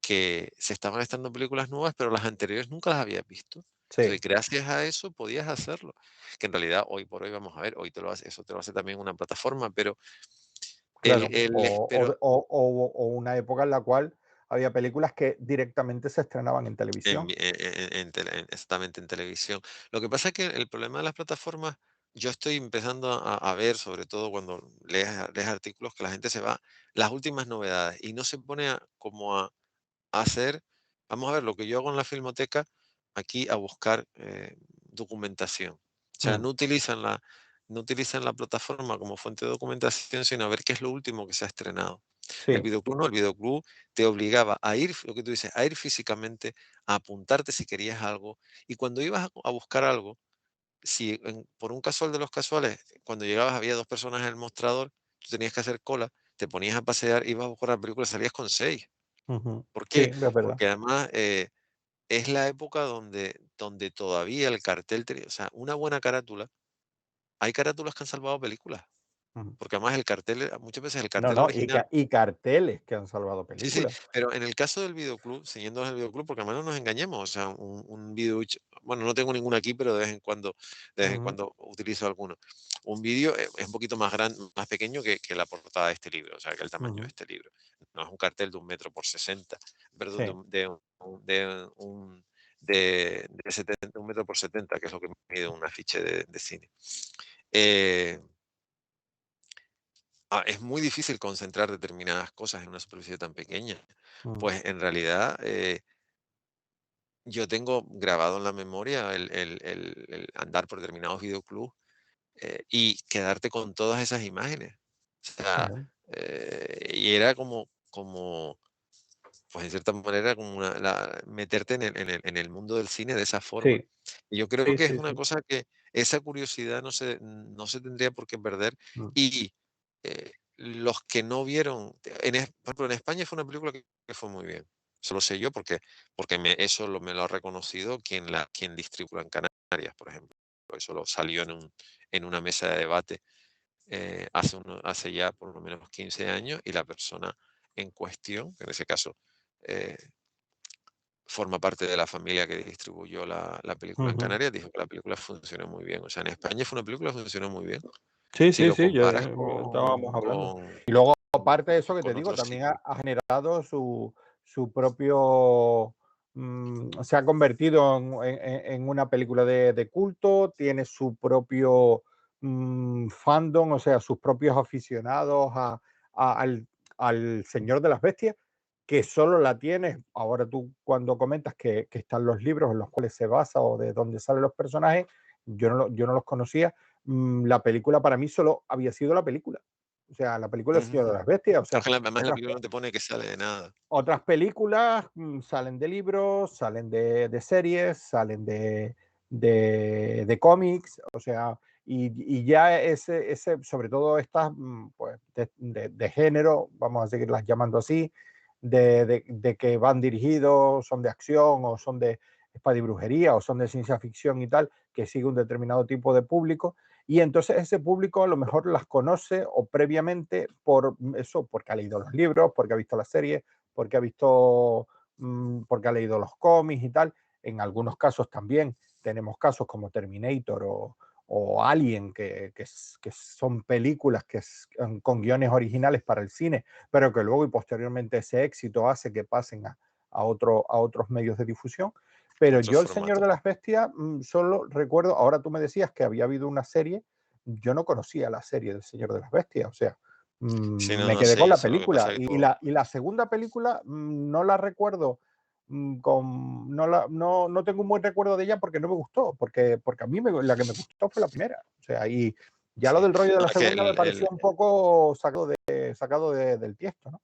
que se estaban estrenando películas nuevas, pero las anteriores nunca las habías visto. Sí, Entonces, gracias a eso podías hacerlo. Que en realidad hoy por hoy, vamos a ver, hoy te lo hace, eso te lo hace también una plataforma, pero claro. pero O una época en la cual había películas que directamente se estrenaban en En televisión. vi en tele exactamente, en televisión. Lo que pasa es que el problema de las plataformas, yo estoy empezando a ver, sobre todo cuando lees artículos, que la gente se va las últimas novedades y no se pone a hacer, vamos a ver, lo que yo hago en la Filmoteca, aquí a buscar, documentación. O sea, Mm, no utilizan la plataforma como fuente de documentación, sino a ver qué es lo último que se ha estrenado. El sí. videoclub no, el videoclub te obligaba a ir, lo que tú dices, a ir físicamente, a apuntarte si querías algo, y cuando ibas a buscar algo, si por un casual de los casuales, cuando llegabas había 2 personas en el mostrador, tú tenías que hacer cola, te ponías a pasear, ibas a buscar la película, salías con 6. Ujú. ¿Por Sí, qué? es verdad. Porque además, es la época donde todavía el cartel tenía, o sea, una buena carátula, hay carátulas que han salvado películas, Ujú. porque además el cartel, muchas veces el No, cartel no, original. y carteles que han salvado Sí, sí, películas. pero en el caso del videoclub, siguiendo el videoclub, porque además no nos engañemos, o sea, un video, bueno, no tengo ninguno aquí, pero de vez en Ujú, cuando utilizo alguno. Un vídeo es un poquito más grande, más pequeño que la portada de este libro, o sea, que el tamaño de ujú. este libro. No es un cartel de 1 m por 60, perdón, Sí. de 70, 1 m por 70, que es lo que mide un afiche de cine. Eh, es muy difícil concentrar determinadas cosas en una superficie tan pequeña. Mm, Pues en realidad, yo tengo grabado en la memoria el andar por determinados videoclubs, y quedarte con todas esas imágenes. O sea, claro. y era pues en cierta manera, como meterte en el mundo del cine de esa forma. Sí, Y yo creo sí, que es sí, una sí. cosa que esa curiosidad no se tendría por qué perder. Mm, Y los que no vieron, por ejemplo, en España fue una película que fue muy bien. Eso lo sé yo porque me lo ha reconocido quien distribuye en Canarias, por ejemplo. Eso lo salió en una mesa de debate, hace ya por lo menos 15 años, y la persona en cuestión, en ese caso, eh, forma parte de la familia que distribuyó la película en ujú. Canarias, dijo que la película funcionó muy bien. O sea, en España fue una película que funcionó muy bien. Sí, Si sí, lo sí, ya, comparas estábamos hablando. con, Y luego, aparte de eso que te con digo, otros también sitios. ha generado su propio, se ha convertido en una película de culto, tiene su propio, fandom, o sea, sus propios aficionados al Señor de las Bestias, que solo la tienes ahora tú cuando comentas que están los libros en los cuales se basa o de dónde salen los personajes, yo no los conocía. La película para mí solo había sido la película. O sea, la película El Ujú. Señor de las Bestias, o Claro sea, que además la otras, película no te pone que sale de nada. otras películas salen de libros, salen de series, salen de cómics, o sea, y ya sobre todo estas, pues, de género, vamos a seguirlas llamando así, de que van dirigidos, son de acción o son de espada y brujería o son de ciencia ficción y tal, que sigue un determinado tipo de público. Y entonces ese público a lo mejor las conoce o previamente por eso, porque ha leído los libros, porque ha visto las series, porque ha visto, porque ha leído los cómics y tal. En algunos casos también tenemos casos como Terminator o Alien, que son películas con guiones originales para el cine, pero que luego y posteriormente ese éxito hace que pasen a otros medios de difusión. Pero Otros yo, El Señor de formatos. las Bestias, solo recuerdo, ahora tú me decías que había habido una serie, yo no conocía la serie del Señor de las Bestias, o sea, Sí, no, me no, quedé se con la hizo. Lo que pasa película es que y la segunda película no la recuerdo, no tengo un buen recuerdo de ella porque no me gustó, porque a mí la que me gustó fue la primera. O sea, y ya lo sí. del rollo de No, la es que segunda me pareció un poco del tiesto, ¿no?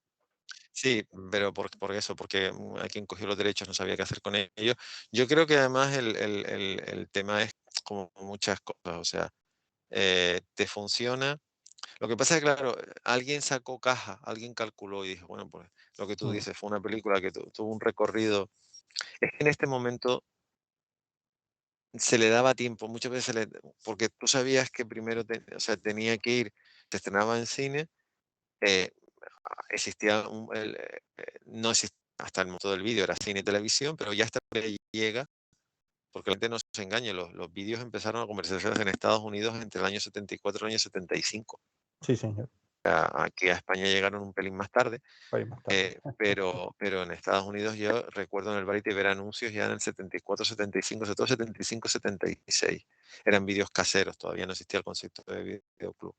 sí, pero por eso, porque a quien cogió los derechos no sabía qué hacer con ellos. Yo creo que además el tema es como muchas cosas, o sea, te funciona. Lo que pasa es que, claro, alguien sacó caja, alguien calculó y dijo, bueno, pues lo que tú Mm, dices, fue una película que tuvo un recorrido. Es que en este momento se le daba tiempo, muchas veces porque tú sabías que primero o sea, tenía que ir, se estrenaba en cine, eh, existía no existía hasta el momento del vídeo, era cine y televisión, pero ya hasta que llega, porque la gente no se engañe, los vídeos empezaron a comercializarse en Estados Unidos entre el año 74 y el año 75. sí, señor. Aquí a España llegaron un pelín más tarde, Para ir más tarde. pero en Estados Unidos yo recuerdo en el Variety ver anuncios ya en el 74, 75, sobre todo 75, 76. Eran vídeos caseros, todavía no existía el concepto de videoclub.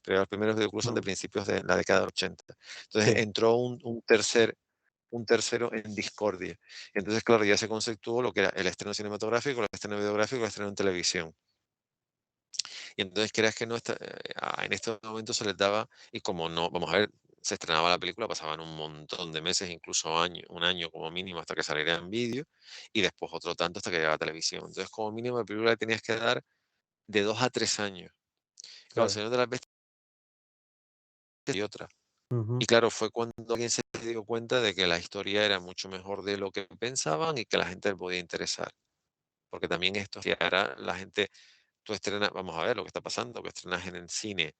Pero los primeros videoclubs son de Mm, principios de la década del 80. Entonces sí, entró un tercero en discordia. Entonces, claro, ya se conceptuó lo que era el estreno cinematográfico, el estreno videográfico y el estreno en televisión. Y entonces, creas que no, en estos momentos se les daba, y como no, vamos a ver, se estrenaba la película, pasaban un montón de meses, incluso un año como mínimo, hasta que saliera en vídeo, y después otro tanto hasta que llegara a televisión. Entonces, como mínimo, la película le tenías que dar de 2 a 3 años. Claro, El claro. Señor de las Bestias y otra. Ujú, Y claro, fue cuando alguien se dio cuenta de que la historia era mucho mejor de lo que pensaban y que a la gente le podía interesar. Porque también esto, si ahora la gente, tú estrenas, vamos a ver lo que está pasando, que estrenas en el cine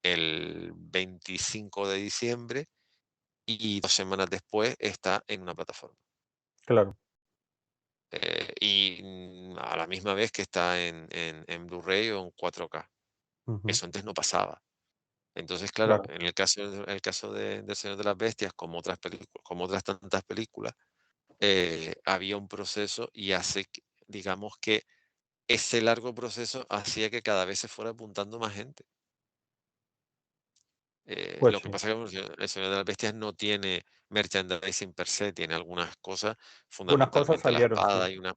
el 25 de diciembre y 2 semanas después está en una plataforma. claro. A la misma vez que está en Blu-ray o en 4K. Ujú, Eso antes no pasaba. Entonces, claro, claro. en el caso del Señor de las Bestias, como otras películas, como otras tantas películas, había un proceso y digamos que ese largo proceso hacía que cada vez se fuera apuntando más gente. Pues Lo que sí. pasa es que bueno, El Señor de las Bestias no tiene merchandising per se, tiene algunas cosas, Algunas cosas fundamentalmente la salieron, sí. espada y una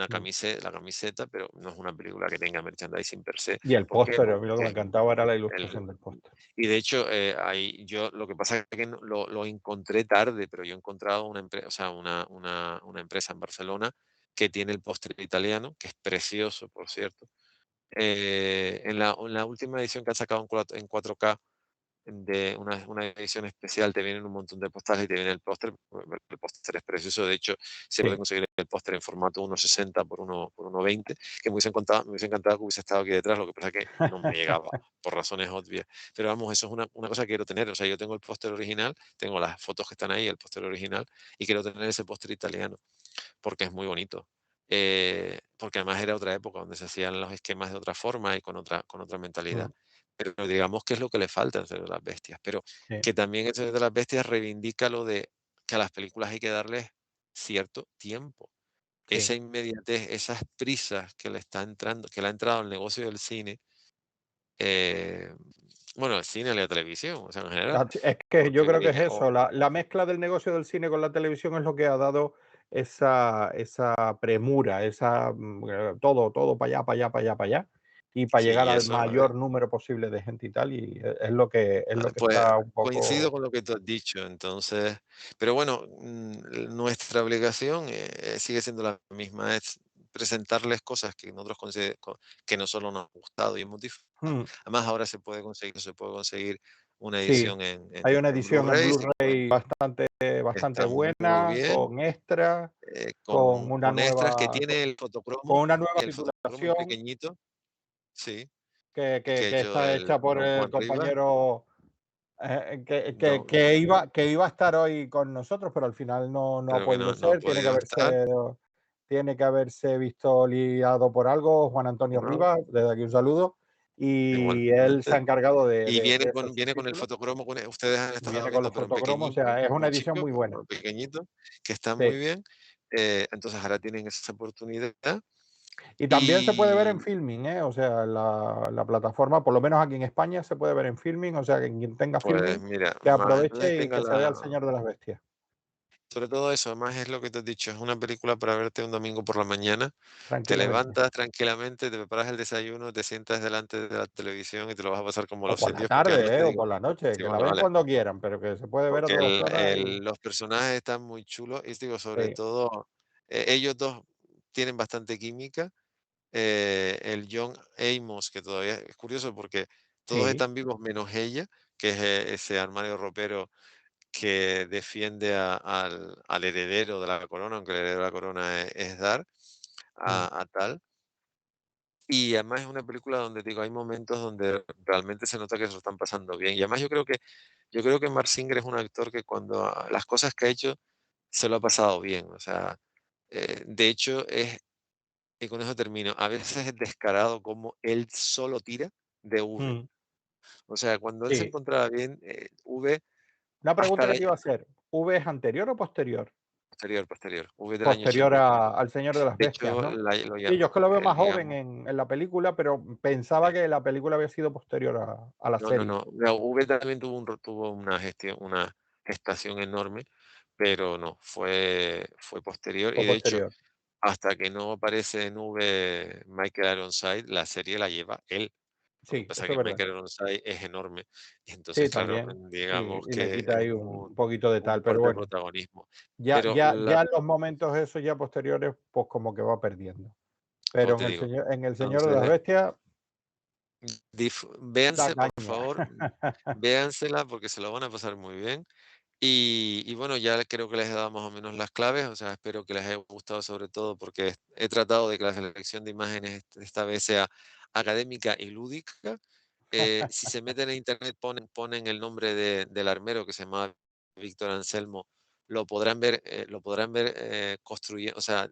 Mm. la camiseta, pero no es una película que tenga merchandising per se. Y el ¿Por qué? póster, a mí lo que me Porque encantaba era la el ilustración del póster. y de hecho, ahí yo lo que pasa es que lo encontré tarde, pero yo he encontrado o sea, una empresa en Barcelona que tiene el póster italiano, que es precioso, por cierto. En la última edición que han sacado en 4K, de una edición especial, te vienen un montón de postales y te viene el póster. El póster es precioso, de hecho, se puede Sí. conseguir el póster en formato 1,60 por 1,20, que me hubiese encantado que hubiese estado aquí detrás, lo que pasa es que no me llegaba, por razones obvias. Pero vamos, eso es una cosa que quiero tener, o sea, yo tengo el póster original, tengo las fotos que están ahí, el póster original, y quiero tener ese póster italiano, porque es muy bonito. Porque además era otra época donde se hacían los esquemas de otra forma y con otra mentalidad. Mm, Pero digamos que es lo que le falta al Señor de las Bestias. Pero sí, que también el Señor de las Bestias reivindica lo de que a las películas hay que darles cierto tiempo. sí. Esa inmediatez, esas prisas que le ha entrado al negocio del cine, eh, bueno, al cine y a la televisión, o sea, en general. Es que yo Porque creo que es eso, la mezcla del negocio del cine con la televisión es lo que ha dado esa premura, todo para allá, para allá, para allá, para allá, y para sí, llegar y al eso, a ver. mayor número posible de gente y tal, y es lo que Pues está un coincido poco. con lo que tú has dicho, entonces, pero bueno, nuestra obligación sigue siendo la misma, es presentarles cosas que nosotros que no solo nos han gustado y hemos disfrutado. Mm, Además, ahora se puede conseguir una sí, edición en, hay en, una en edición en Blu-ray Blu-ray bastante que bastante está muy, muy buena, bien, con extras, con una con extras que nueva tiene con una nueva el fotocromo es titulación pequeñito, sí, que que que ha que hecho está hecha el por don el Juan Rivas, compañero. Que, que- don, que iba, que iba a estar hoy con nosotros, pero al final no ha pero que podido no ha ser. Tiene que podido estar. haberse visto liado por algo. Juan Antonio ¿No? Rivas, desde aquí un saludo. Y él se Igualmente. ha encargado de, Y de- viene de esos con viene con el subtítulos. fotocromo, ustedes han estado Viene con viendo, los pero en fotocromos, o pequeñito, sea, es una muy edición chico, muy buena. muy pequeñito, que está muy Sí. bien. Entonces ahora tienen esa oportunidad Y también se puede ver en y, Filming, ¿eh? O sea, la plataforma, por lo menos aquí en España, se puede ver en Filming. O sea, que quien tenga pues Filming, mira, que más les aproveche y tenga que se vea El la Señor de las Bestias. sobre todo eso, además es lo que te he dicho, es una película para verte un domingo por la mañana, te Tranquilamente. levantas tranquilamente, te preparas el desayuno, te sientas delante de la televisión y te lo vas a pasar como O los por la indios, porque además tarde, te o digo por la noche, sí, que la bueno, ven vale. cuando quieran, pero que se puede ver a Porque todas horas los personajes están muy chulos y digo, sobre sí, todo, ellos dos tienen bastante química. El John Amos, que todavía es curioso porque todos Sí. están vivos menos ella, que es ese armario ropero que defiende al heredero de la corona, aunque el heredero de la corona es Dar, Mm, a tal. Y además es una película donde, digo, hay momentos donde realmente se nota que se lo están pasando bien. Y además yo creo que Mark Singer es un actor que cuando las cosas que ha hecho se lo ha pasado bien. O sea, de hecho y con eso termino, a veces es descarado como él solo tira de V. mm. O sea, cuando él se Sí. encontraba bien, V Una hasta pregunta la que te iba a hacer, ¿V es anterior o posterior? posterior, V del año Posterior 81. al Señor de las De Bestias, hecho, ¿no? lo Sí, yo es que lo veo más joven digamos, en la película, pero pensaba que la película había sido posterior a la no, no, serie. no. La V también tuvo una gestación enorme, pero no, fue posterior. Fue Y de hecho, posterior. hasta que no aparece en V Michael Ironside, la serie la lleva él. Lo que Sí, pasa es eso es que verdad. Michael Ironside es enorme. Y entonces, Sí, claro, también. Sí, digamos y le que quita es ahí un poquito de un tal, pero corte de bueno, protagonismo. ya Pero ya ya en los momentos esos ya posteriores, pues como que va perdiendo. como Pero te digo, en El Señor de las entonces, Bestias da véanse, por caña. favor, véansela porque se lo van a pasar muy bien. Y bueno, ya creo que les he dado más o menos las claves, o sea, espero que les haya gustado sobre todo porque he tratado de que la selección de imágenes esta vez sea académica y lúdica. Si se meten en internet, ponen el nombre del armero que se llama Víctor Anselmo, lo podrán ver construyendo, o sea,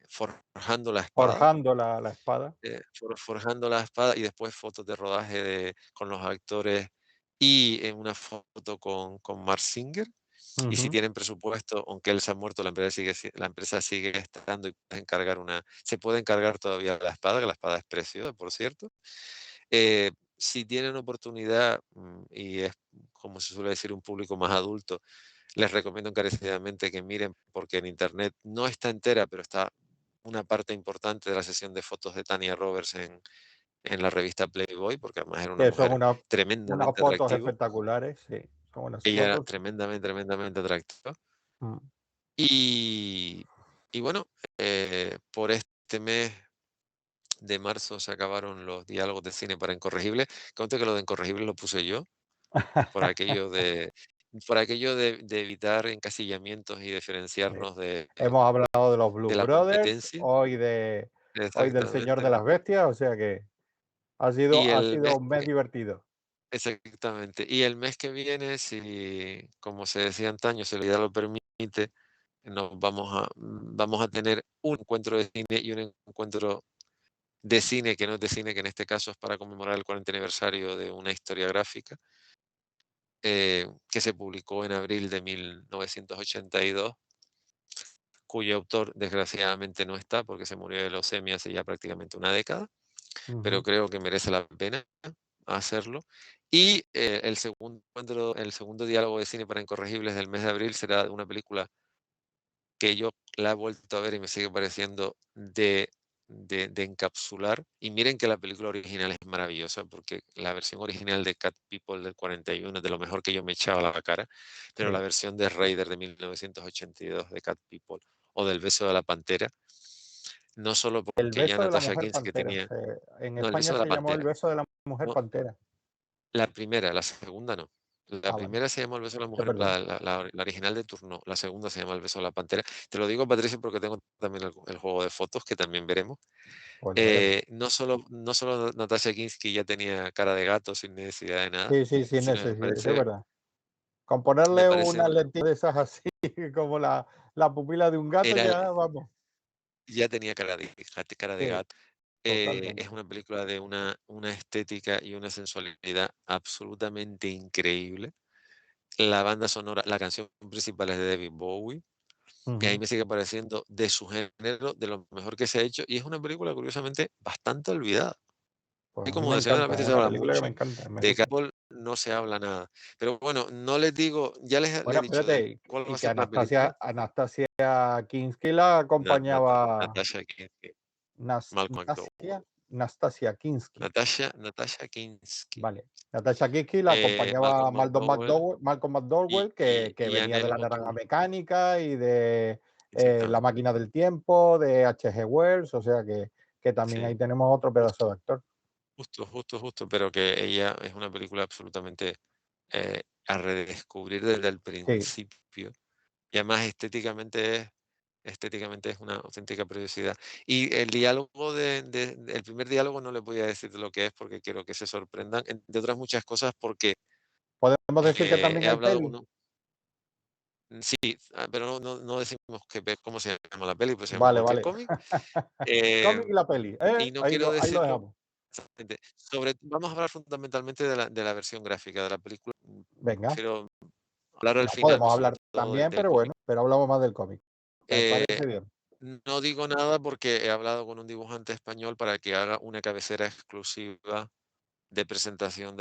forjando la espada, Forjando la espada. forjando la espada y después fotos de rodaje con los actores y una foto con Mark Singer. Y si Ujú. tienen presupuesto, aunque él se ha muerto, la empresa sigue estando y se puede encargar todavía la espada, que la espada es preciosa, por cierto. Si tienen oportunidad, y es, como se suele decir, un público más adulto, les recomiendo encarecidamente que miren, porque en internet no está entera, pero está una parte importante de la sesión de fotos de Tania Roberts en la revista Playboy, porque además era una Que son mujer unas tremendamente fotos atractiva. espectaculares, sí, son unas Ella era fotos. tremendamente, tremendamente atractiva. Mm. Y, y bueno, por este mes de marzo se acabaron los diálogos de cine para Incorregible. Conte que lo de Incorregible lo puse yo, por aquello de evitar encasillamientos y Sí. diferenciarnos Hemos hablado de los de Blues la Brothers, competencia. hoy del Señor de Exactamente. las Bestias, o sea que Y ha el sido mes un mes divertido. exactamente. Y el mes que viene, si, como se decía antaño, si la vida lo permite, vamos a tener un encuentro de cine y un encuentro de cine, que no es de cine, que en este caso es para conmemorar el 40 aniversario de una historia gráfica, que se publicó en abril de 1982, cuyo autor desgraciadamente no está porque se murió de leucemia hace ya prácticamente una década, pero Ujú. creo que merece la pena hacerlo. Y el segundo diálogo de cine para Incorregibles del mes de abril será una película que yo la he vuelto a ver y me sigue pareciendo de encapsular. Y miren que la película original es maravillosa, porque la versión original de Cat People del 41 es de lo mejor que yo me echaba a la cara, pero la Sí. versión de Raider de 1982 de Cat People o del Beso de la Pantera, no solo El porque ya beso de la Natasha mujer Kinski pantera. tenía, En no, el España beso de la se llamó el pantera, beso de la mujer no, pantera. la primera, la segunda no. La Ah, vale, primera se llama El beso de la es mujer, verdad. la original de Turno, la segunda se llama El beso de la pantera. Te lo digo, Patricia, porque tengo también el juego de fotos que también veremos. Pues lo veremos. No solo Natasha Kinski ya tenía cara de gato sin necesidad de nada, Sí, sí, sin sino me necesidad, eso es parece verdad. Con me ponerle parece unas una lentillas de esas así, como la pupila de un gato, era ya vamos. ya tenía cara de Sí, gato. Es totalmente. una película de una estética y una sensualidad absolutamente increíble. La banda sonora, la canción principal es de David Bowie. Y ahí Ujú. me sigue pareciendo de su género, de lo mejor que se ha hecho, y es una película curiosamente bastante olvidada. Pues Y a mí como me de Señor de las encanta, es Bestias se una habla película que me mucho, encanta, me de gusta. Catwoman no se habla nada. Pero bueno, no les digo, ya les he Bueno, dicho de espérate, cuál va y a que ser la película. Anastasia Kinski la acompañaba Natasha Kinski, Malcolm Nastasia, McDowell, Nastasia Kinski, Natasha Kinski, vale. Natasha Kinski la acompañaba Malcolm McDowell Malcolm McDowell, que y venía de Janelle La Naranja O'Toole, Mecánica y de La exactamente. Máquina del Tiempo, de H.G. Wells, o sea que también ahí Sí. tenemos otro pedazo de actor. justo, pero que ella es una película absolutamente a redescubrir desde el Sí, principio. Y además estéticamente es una auténtica preciosidad. Y el diálogo el primer diálogo no les voy a decir de lo que es porque quiero que se sorprendan, entre otras muchas cosas porque podemos decir que también he hay hablado peli. con sí, pero no decimos cómo se llama la peli, pues se llama Vale, igual que el vale. cómic. Cómic eh, y la peli, y no ahí quiero ahí lo decirlo dejamos. exactamente. Vamos a hablar fundamentalmente de la versión gráfica de la película. Venga, Prefiero hablar al no final, podemos pues sobre hablar todo también, del pero cómic. bueno, pero hablamos más del cómic. Me Eh, parece bien. no digo nada porque he hablado con un dibujante español para que haga una cabecera exclusiva de presentación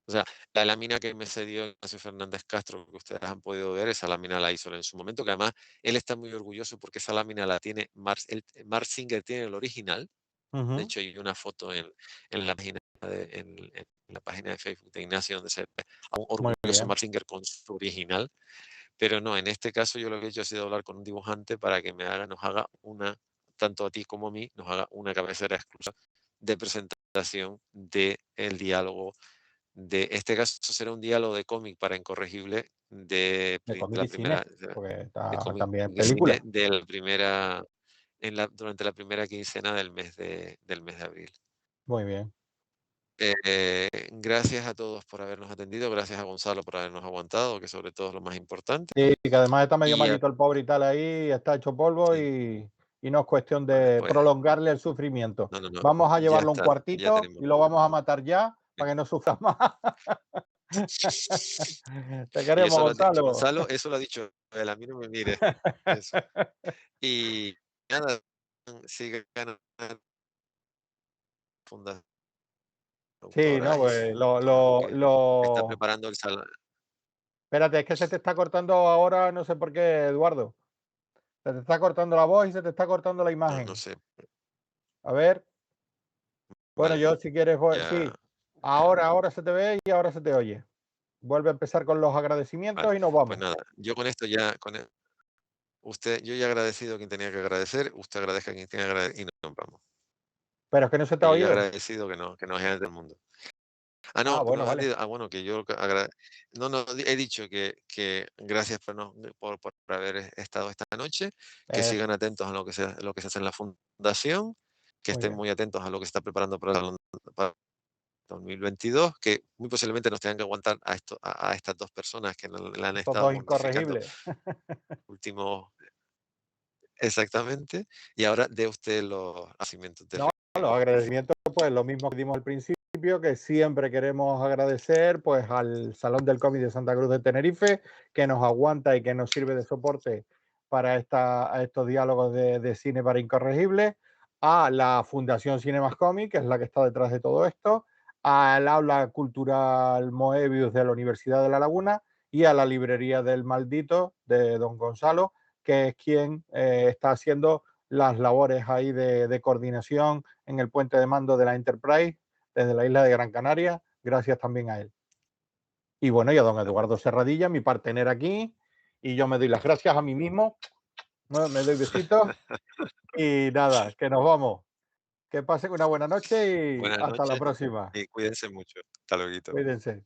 o sea, la lámina que me cedió Ignacio Fernández Castro, que ustedes han podido ver, esa lámina la hizo él en su momento, que además él está muy orgulloso porque esa lámina la tiene Mark Singer tiene el original. De Ujú, hecho, hay una foto en la página en la página de Facebook de Ignacio donde se ve a un muy orgulloso bien, Mark Singer con su original. Pero no, en este caso yo lo que he hecho ha sido hablar con un dibujante para que nos haga tanto a ti como a mí, nos haga una cabecera exclusiva de presentación del diálogo. De este caso será un diálogo de cómic para Incorregible de de cómic la y primera, cine, porque de está cómic también de cine película. de la primera, durante la primera quincena del mes de abril. Muy bien. Gracias a todos por habernos atendido, gracias a Gonzalo por habernos aguantado, que sobre todo es lo más importante. Sí, que además está medio Y a malito el pobre y tal ahí, está hecho polvo sí, y no es cuestión bueno, de pues prolongarle el sufrimiento. no, Vamos a ya llevarlo a un está, ya cuartito tenemos. y lo vamos a matar ya Sí. para que no sufra más. Te Y queremos, eso lo has dicho, Gonzalo. Gonzalo, eso lo ha dicho él, a mí no me mires. Eso. Y nada, sigan la Fundación Sí, no, Autora pues y todo lo que está preparando el salón. espérate, es que se te está cortando ahora, no sé por qué, Eduardo. Se te está cortando la voz y se te está cortando la No imagen. sé, A ver, bueno, vale, yo si quieres, ya, sí, ahora se te ve y ahora se te oye. Vuelve a empezar con los vale. agradecimientos y nos Pues vamos. nada, yo con esto ya, yo ya he agradecido a quien tenía que agradecer, usted agradezca a quien tenga que agradecer y nos vamos. Pero es que no se te Que ha yo ya he oído. agradecido que no es del mundo. Ah, Ah, no, tú bueno, no has vale. dicho, bueno, que yo no, he dicho que gracias por haber estado esta noche, que Eso, sigan atentos a lo que se hace en la fundación, que muy estén bien. muy atentos a lo que se está preparando para 2022, que muy posiblemente nos tengan que aguantar a estas 2 personas que la han Estos estado dos mortificando incorregibles. últimos exactamente, y ahora dé usted los agradecimientos de No, los rigor, por favor. agradecimientos, pues lo mismo que dimos al principio, que siempre queremos agradecer pues al Salón del Cómic de Santa Cruz de Tenerife, que nos aguanta y que nos sirve de soporte para estos diálogos de cine para incorregibles, a la Fundación Cinemas Cómic, que es la que está detrás de todo esto, al Aula Cultural Moebius de la Universidad de La Laguna y a la Librería del Maldito de Don Gonzalo, que es quien está haciendo las labores ahí de coordinación en el puente de mando de la Enterprise desde la isla de Gran Canaria, gracias también a él. Y bueno, y a don Eduardo Serradilla, mi partener aquí, y yo me doy las gracias a mí mismo, me doy besitos y nada, que nos vamos. Que pasen una buena noche y Buenas hasta la noches próxima. y cuídense mucho. Hasta luego. Cuídense.